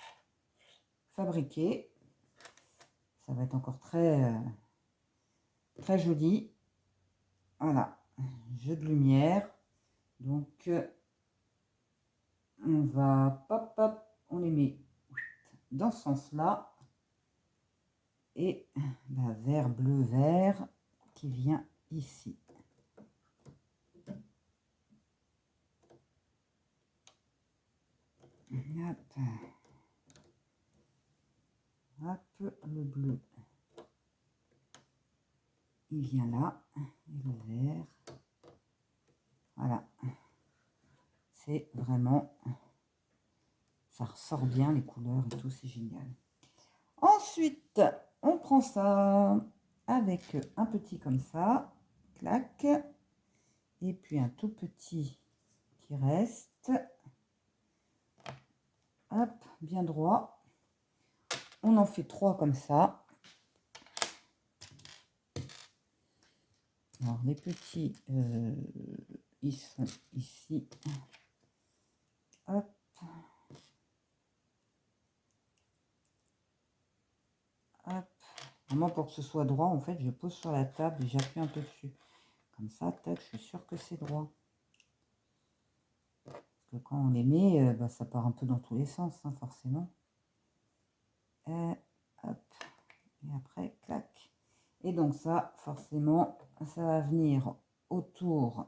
fabriqué. Ça va être encore très, très joli. Voilà, jeu de lumière. Donc, on va, on les met dans ce sens-là. Et bah, vert, bleu, vert qui vient ici. Hop. Hop, le bleu, il vient là, et le vert, voilà, c'est vraiment, ça ressort bien les couleurs et tout, c'est génial. Ensuite, on prend ça avec un petit comme ça, clac, et puis un tout petit qui reste, hop, bien droit. On en fait 3 comme ça. Alors les petits, ils sont ici. Hop. Hop. Moi, pour que ce soit droit, en fait, je pose sur la table et j'appuie un peu dessus. Comme ça, tac, je suis sûre que c'est droit. Parce que quand on les met, bah, ça part un peu dans tous les sens, hein, forcément. Et, hop. Et après, clac. Et donc ça, forcément, ça va venir autour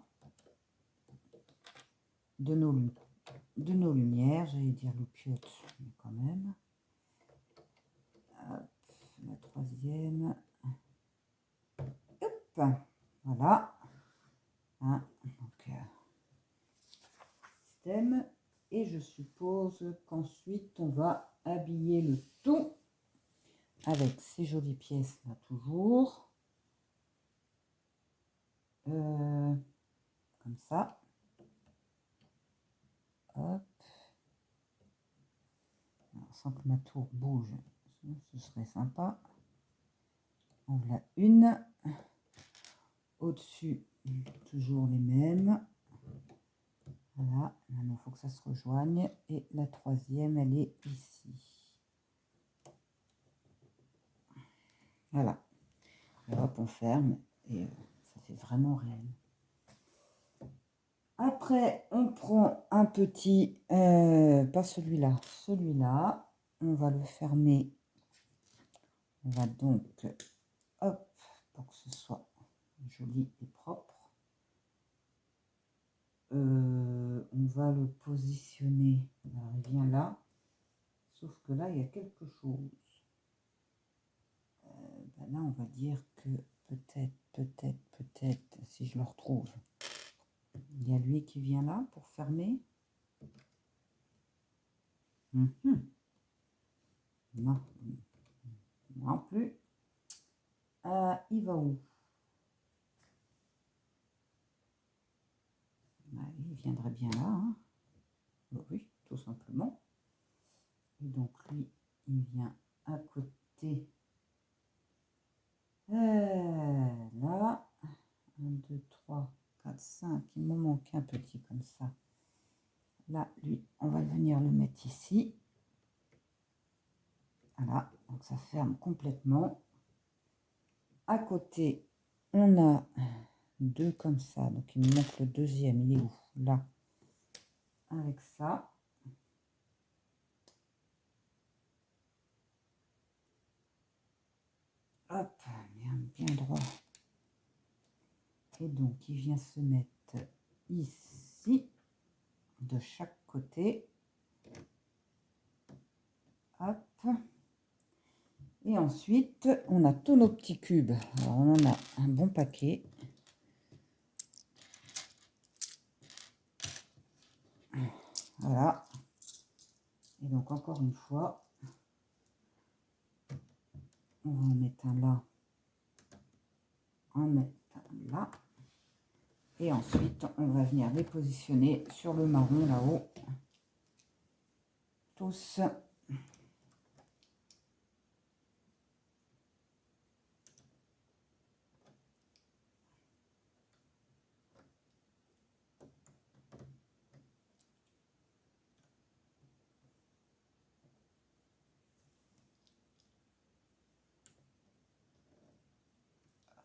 de nos lumières, j'allais dire loupiote, mais quand même. Hop, la troisième. Hop, voilà. Hein, donc, système. Et je suppose qu'ensuite, on va habiller le tout avec ces jolies pièces là, toujours. Comme ça. Hop. Alors, sans que ma tour bouge, ce serait sympa. On voilà une. Au-dessus, toujours les mêmes. Voilà, maintenant il faut que ça se rejoigne. Et la troisième, elle est ici. Voilà. Et hop, on ferme. Et ça fait vraiment réel. Après, on prend un petit, pas celui-là, celui-là. On va le fermer. On va donc, hop, pour que ce soit joli et propre. On va le positionner. Alors, il vient là. Sauf que là, il y a quelque chose. Ben là, on va dire que peut-être, si je le retrouve, il y a lui qui vient là pour fermer. Non, non plus. Il va où? Il viendrait bien là. Hein. Oui, tout simplement. Et donc, lui, il vient à côté. Là. 1, 2, 3, 4, 5. Il me manque un petit comme ça. Là, lui, on va venir le mettre ici. Voilà, donc ça ferme complètement. À côté, on a deux comme ça. Donc, il me manque le deuxième. Il est où? Là. Avec ça. Hop, bien droit. Et donc, il vient se mettre ici, de chaque côté. Hop. Et ensuite, on a tous nos petits cubes. Alors, on en a un bon paquet. Voilà. Et donc, encore une fois, on va en mettre un là, en mettre un là. Et ensuite, on va venir les positionner sur le marron là-haut. Tous.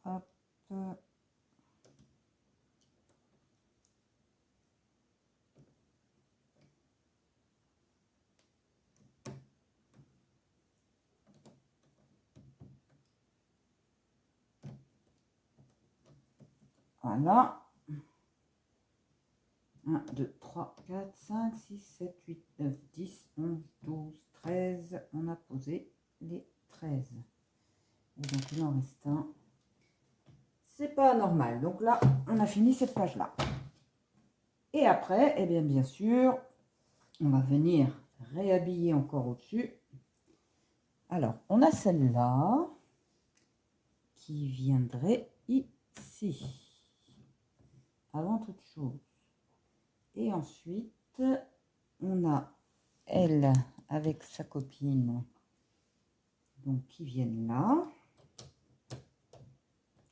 Hop. Voilà. 1, 2, 3, 4, 5, 6, 7, 8, 9, 10, 11, 12, 13. On a posé les 13. Et donc, il en reste un. C'est pas normal. Donc là, on a fini cette page-là. Et après, eh bien sûr, on va venir réhabiller encore au-dessus. Alors, on a celle-là qui viendrait ici. Avant toute chose. Et ensuite, on a elle avec sa copine, donc qui viennent là.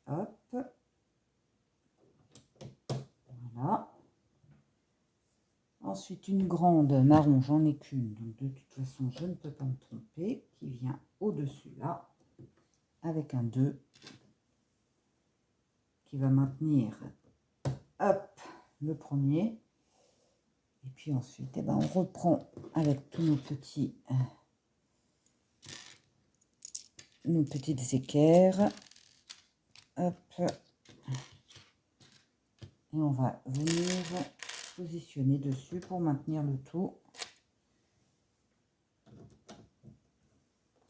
Hop. Voilà. Ensuite, une grande marron, j'en ai qu'une, donc de toute façon, je ne peux pas me tromper, qui vient au-dessus là, avec un 2, qui va maintenir, hop, le premier. Et puis ensuite, eh ben, on reprend avec tous nos petites équerres. Hop. Et on va venir positionner dessus pour maintenir le tout.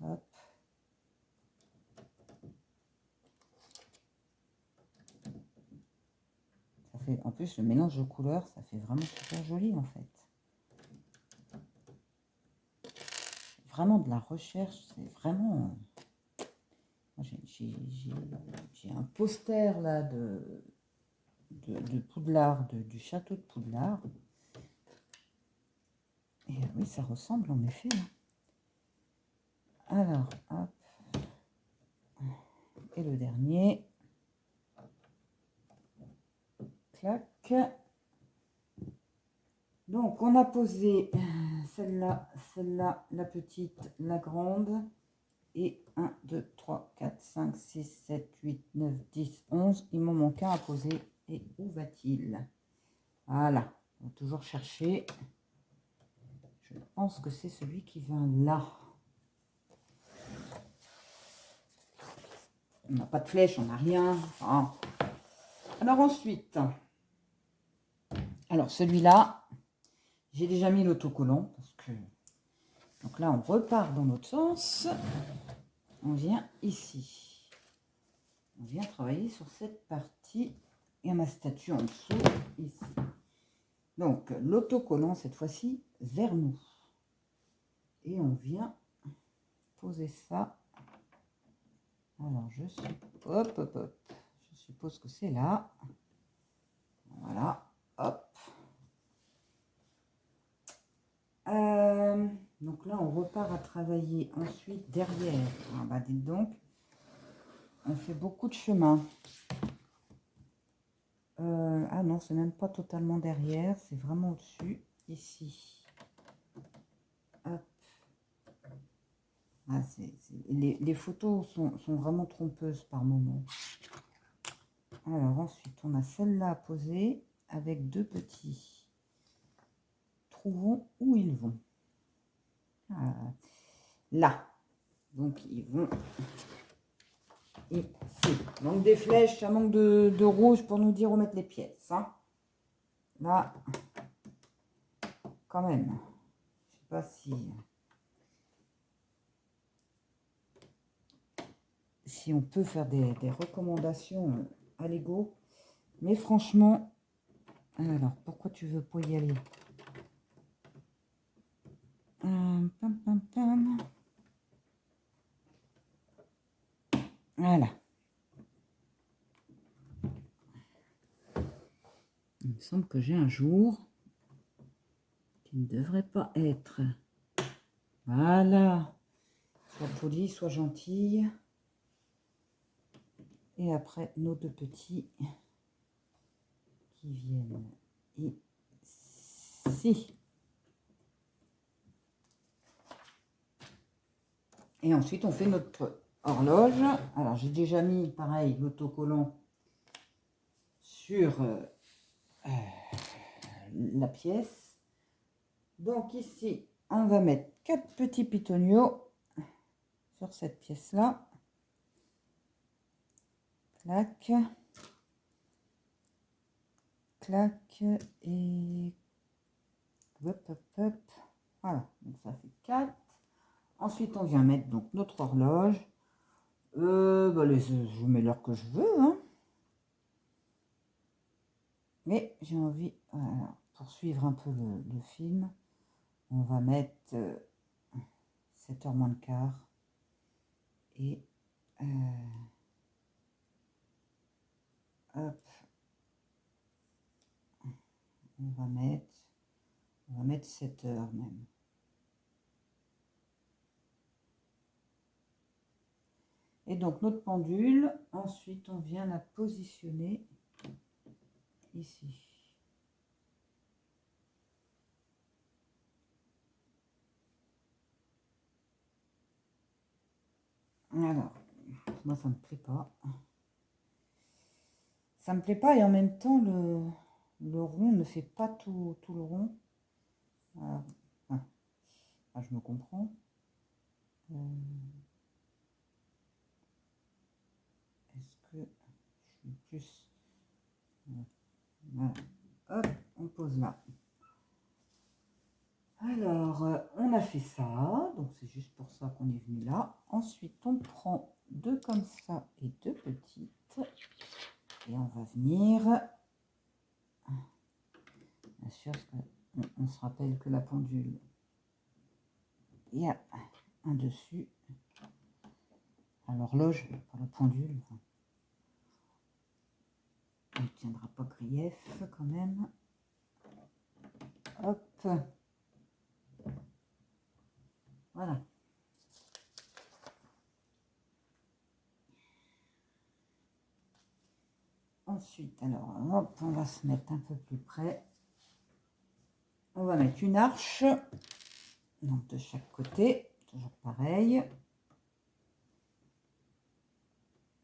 Hop. Ça fait, en plus, le mélange de couleurs, ça fait vraiment super joli en fait. Vraiment de la recherche, c'est vraiment... J'ai un poster là de Poudlard, du château de Poudlard. Et oui, ça ressemble en effet. Alors, hop. Et le dernier. Clac. Donc, on a posé celle-là, la petite, la grande. Et 1, 2, 3, 4, 5, 6, 7, 8, 9, 10, 11. Il m'en manque un à poser. Et où va-t-il? Voilà. On va toujours chercher. Je pense que c'est celui qui va là. On n'a pas de flèche, on n'a rien. Ah. Alors ensuite, alors celui-là, j'ai déjà mis l'autocollant. Parce que... Donc là, on repart dans l'autre sens. On vient ici. On vient travailler sur cette partie. Il y a ma statue en dessous, ici. Donc, l'autocollant, cette fois-ci, vers nous. Et on vient poser ça. Alors, je suppose que c'est là. Voilà, hop. Donc là, on repart à travailler ensuite derrière. Ah bah, dites donc, on fait beaucoup de chemin. Ah non, c'est même pas totalement derrière, c'est vraiment au-dessus, ici. Hop. Ah, les photos sont vraiment trompeuses par moment. Alors ensuite, on a celle-là à poser avec deux petits. Trouvons où ils vont. Ah, là. Donc ils vont ici. Donc des flèches, ça manque de rouge pour nous dire où mettre les pièces. Hein. Là, quand même. Je sais pas si on peut faire des recommandations à Lego. Mais franchement, alors pourquoi tu veux pas y aller? Pam, pam, pam. Voilà. Il me semble que j'ai un jour qui ne devrait pas être. Voilà. Soit polie, soit gentille. Et après, nos deux petits qui viennent ici. Et ensuite, on fait notre horloge. Alors, j'ai déjà mis, pareil, l'autocollant sur la pièce. Donc ici, on va mettre 4 petits pitonios sur cette pièce-là. Clac. Clac. Et... Hop, hop, hop. Voilà, donc ça fait 4. Ensuite, on vient mettre donc notre horloge. Je mets l'heure que je veux. Hein. Mais j'ai envie, voilà, pour suivre un peu le film, on va mettre 7h moins le quart. Et hop, on va mettre 7h même. Et donc notre pendule, ensuite on vient la positionner ici. Alors, moi ça me plaît pas. Ça me plaît pas et en même temps le rond ne fait pas tout le rond. Voilà. Ah, je me comprends. Est-ce que je suis plus... Voilà. Hop, on pose là. Alors, on a fait ça, donc c'est juste pour ça qu'on est venu là. Ensuite, on prend deux comme ça et deux petites. Et on va venir, bien sûr, on se rappelle que la pendule, il y a un dessus. À l'horloge, pas la pendule. On ne tiendra pas grief quand même. Hop. Voilà. Ensuite, alors, hop, on va se mettre un peu plus près. On va mettre une arche. Donc, de chaque côté. Toujours pareil.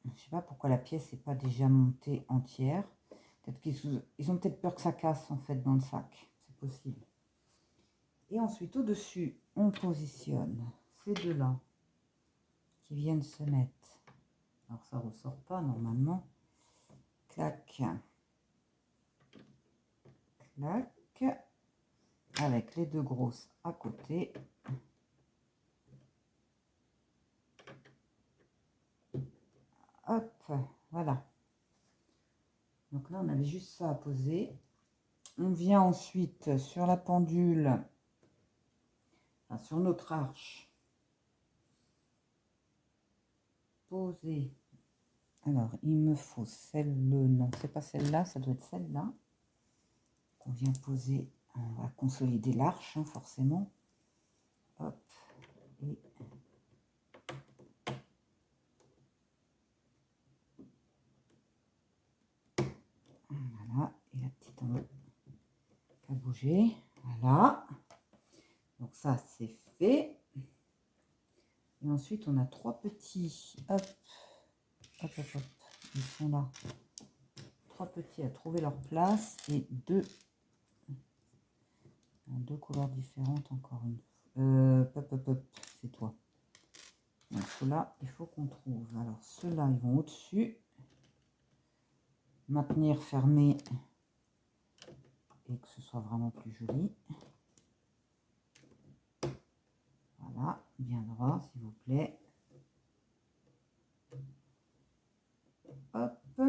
Je ne sais pas pourquoi la pièce n'est pas déjà montée entière. Peut-être qu'ils ont peut-être peur que ça casse en fait dans le sac. C'est possible. Et ensuite, au-dessus, on positionne ces deux-là qui viennent se mettre. Alors, ça ne ressort pas normalement. Clac. Clac. Avec les deux grosses à côté. Hop, voilà. Donc là, on avait juste ça à poser. On vient ensuite sur la pendule, enfin, sur notre arche, poser. Alors, il me faut celle-là. Non, c'est pas celle-là, ça doit être celle-là. On vient poser, on va consolider l'arche, hein, forcément. Hop, et voilà, et la petite en haut qui a bougé. Voilà. Donc ça, c'est fait. Et ensuite, on a trois petits. Hop, hop, hop, hop. Ils sont là. Trois petits à trouver leur place et deux couleurs différentes encore une fois. Hop, hop, hop, c'est toi. Donc ceux-là, il faut qu'on trouve. Alors ceux-là, ils vont au-dessus. Maintenir fermé et que ce soit vraiment plus joli. Voilà, bien droit, s'il vous plaît. Hop.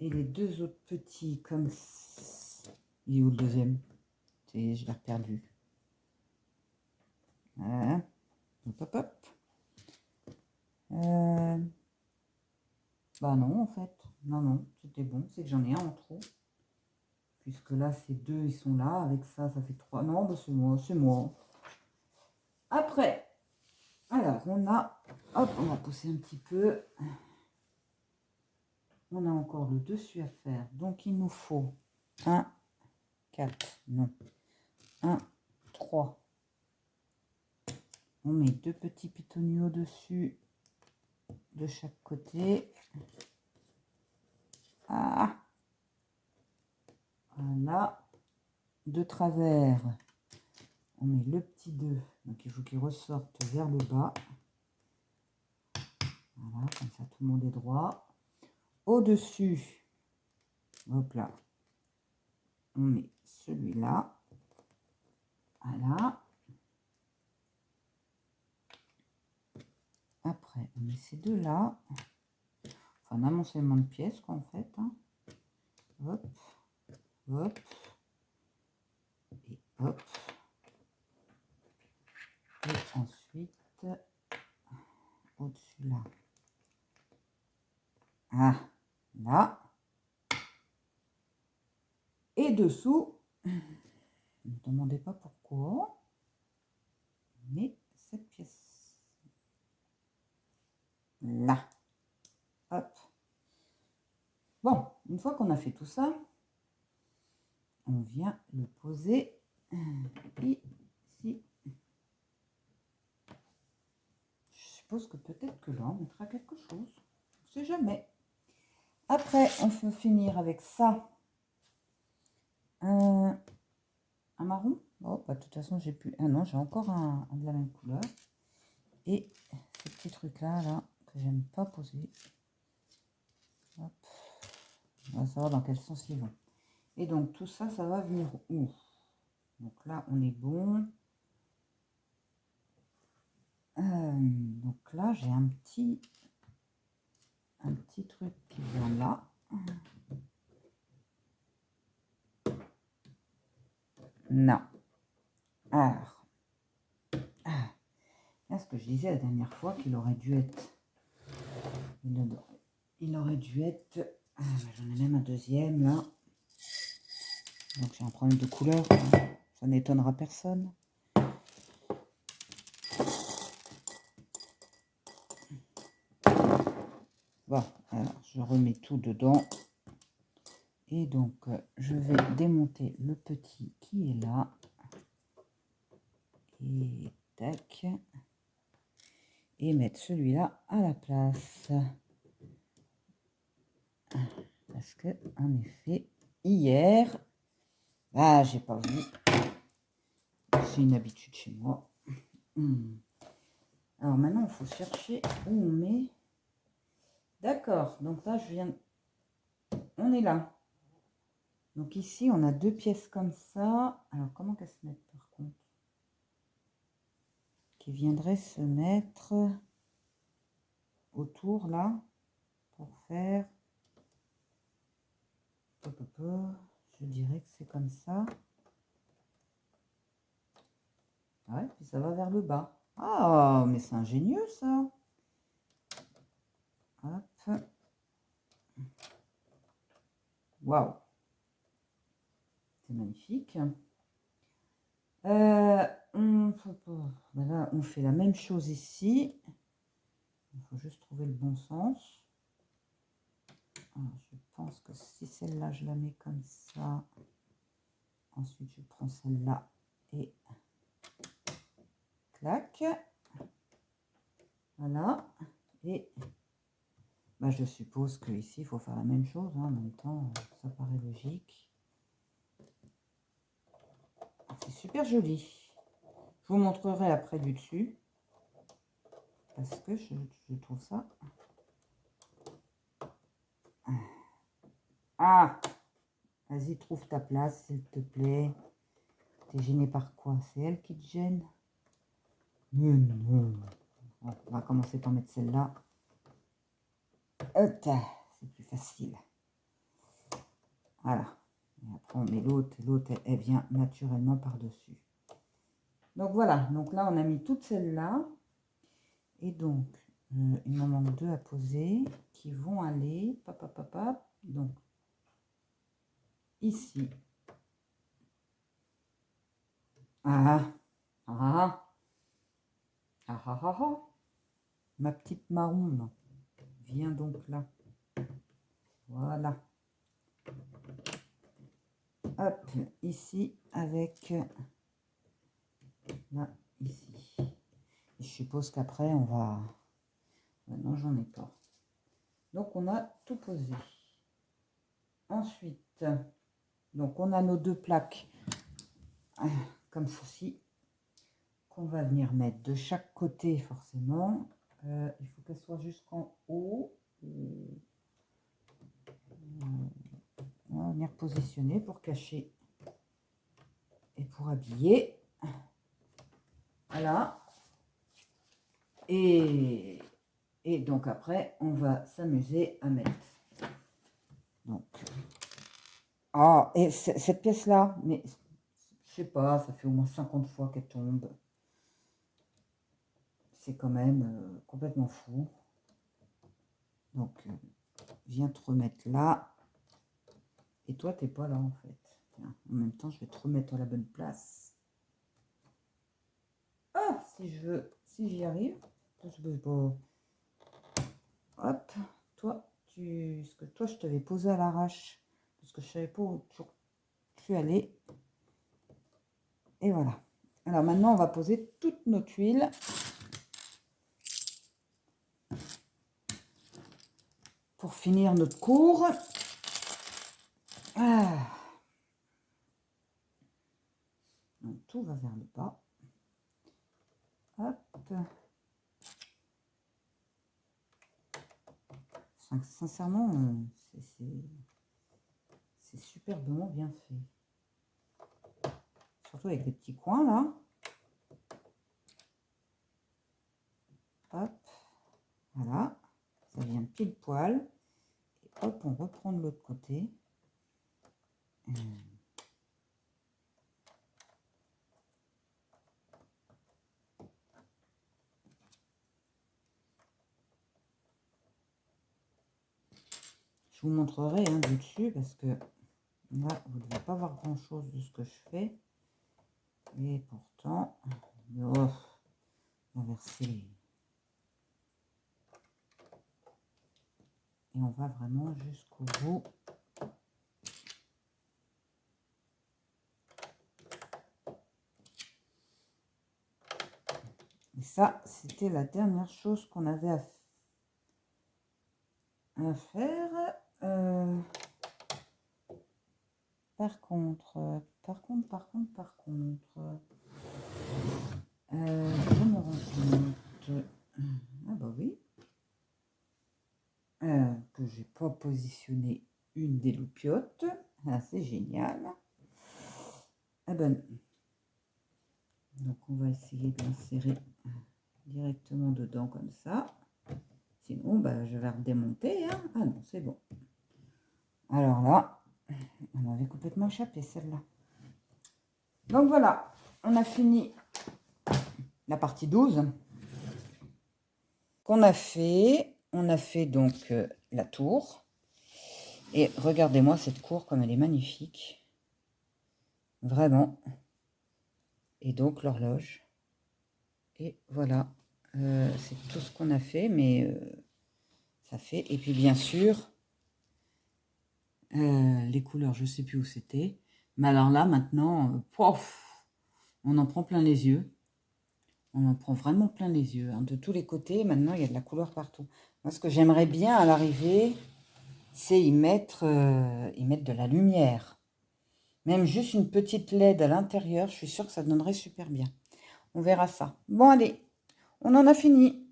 Et les deux autres petits comme ça. Il est où le deuxième? Je l'ai perdu. Voilà. Hop, hop, hop. Bah non, en fait. Non, c'était bon. C'est que j'en ai un en trop. Puisque là, ces deux, ils sont là. Avec ça, ça fait trois. Non, bah c'est moi. Après, alors, on a... Hop, on va pousser un petit peu. On a encore le dessus à faire. Donc, il nous faut 1, 4, non. 1, 3. On met deux petits pitonniers au-dessus de chaque côté. Ah, voilà. De travers, on met le petit 2. Donc, il faut qu'il ressorte vers le bas. Voilà, comme ça, tout le monde est droit. Au-dessus, hop là, on met celui-là. Voilà. Après, on met ces deux-là. Enfin, un amoncellement de pièces, quoi, en fait. Hein. Hop, hop, et hop. Et ensuite, au-dessus, là. Ah, là. Et dessous, ne me demandez pas pourquoi, mais cette pièce là. Hop. Bon, une fois qu'on a fait tout ça, on vient le poser ici. Je suppose que peut-être que là, on mettra quelque chose. On ne sait jamais. Après, on peut finir avec ça. Un marron. Oh, bah, de toute façon, j'ai plus. Ah non, j'ai encore un de la même couleur. Et ces petits trucs-là, là, que j'aime pas poser. Hop. On va savoir dans quel sens ils vont. Et donc tout ça, ça va venir où? Donc là, on est bon. Donc là, j'ai un petit truc qui vient là. Non. Alors, là, ce que je disais la dernière fois, qu'il aurait dû être... Il aurait dû être... j'en ai même un deuxième, là. Donc, j'ai un problème de couleur. Ça n'étonnera personne. Bon, alors, je remets tout dedans. Et donc, je vais démonter le petit qui est là. Et tac. Et mettre celui-là à la place. Parce que, en effet, hier, j'ai pas vu. C'est une habitude chez moi. Alors maintenant, il faut chercher où on met. D'accord, donc là, on est là. Donc ici, on a deux pièces comme ça. Alors, comment qu'elles se mettent par contre? Qui viendraient se mettre autour là, pour faire... Je dirais que c'est comme ça. Ouais, puis ça va vers le bas. Ah, mais c'est ingénieux ça. Hop. Waouh. C'est magnifique. Voilà, on fait la même chose ici. Il faut juste trouver le bon sens. Alors, je pense que si celle-là, je la mets comme ça. Ensuite, je prends celle-là et clac. Voilà. Et je suppose qu'ici, il faut faire la même chose. En même temps, ça paraît logique. C'est super joli. Je vous montrerai après du dessus. Parce que je trouve ça... Ah! Vas-y, trouve ta place, s'il te plaît. T'es gêné par quoi? C'est elle qui te gêne? Non. Bon, on va commencer par mettre celle-là. C'est plus facile. Voilà. Et après, on met l'autre. L'autre, elle vient naturellement par-dessus. Donc, voilà. Donc là, on a mis toutes celles-là. Et donc, il m'en manque deux à poser qui vont aller... Donc, ici. Ma petite marron, viens donc là. Voilà. Hop, ici, avec... Là, ici. Et je suppose qu'après, on va... Non, j'en ai pas. Donc, on a tout posé. Ensuite, donc on a nos deux plaques comme ceci, qu'on va venir mettre de chaque côté, forcément. Il faut qu'elle soit jusqu'en haut. On va venir positionner pour cacher et pour habiller. Voilà. Et donc après, on va s'amuser à mettre. Donc, et cette pièce-là, mais je sais pas, ça fait au moins 50 fois qu'elle tombe. C'est quand même complètement fou. Donc, viens te remettre là. Et toi, t'es pas là en fait. Tiens, en même temps, je vais te remettre à la bonne place. Ah, si j'y arrive. Hop, toi, toi, je t'avais posé à l'arrache parce que je savais pas où tu allais. Et voilà. Alors maintenant, on va poser toutes nos tuiles. Pour finir notre cours. Donc tout va vers le bas. Hop. Sincèrement, c'est superbement bien fait. Surtout avec les petits coins là. Hop, voilà, ça vient pile poil. Et hop, on reprend de l'autre côté. Je vous montrerai du dessus parce que là, vous ne devez pas voir grand chose de ce que je fais. Et pourtant, on va verser. Et on va vraiment jusqu'au bout. Et ça, c'était la dernière chose qu'on avait à faire. Par contre, je me rends compte, ah bah oui, que j'ai pas positionné une des loupiottes. Ah, c'est génial. Ah ben, donc on va essayer de l'insérer directement dedans comme ça. Sinon, bah, je vais redémonter. Hein. Ah non, c'est bon. Alors là, on m'avait complètement échappé celle-là. Donc voilà, on a fini la partie 12 qu'on a fait. On a fait donc la tour. Et regardez-moi cette cour comme elle est magnifique. Vraiment. Et donc l'horloge. Et voilà. C'est tout ce qu'on a fait, mais ça fait. Et puis bien sûr, les couleurs, je ne sais plus où c'était. Mais alors là, maintenant, on en prend plein les yeux. On en prend vraiment plein les yeux. Hein, de tous les côtés, maintenant, il y a de la couleur partout. Moi, ce que j'aimerais bien à l'arrivée, c'est y mettre de la lumière. Même juste une petite LED à l'intérieur, je suis sûre que ça donnerait super bien. On verra ça. Bon, allez, on en a fini.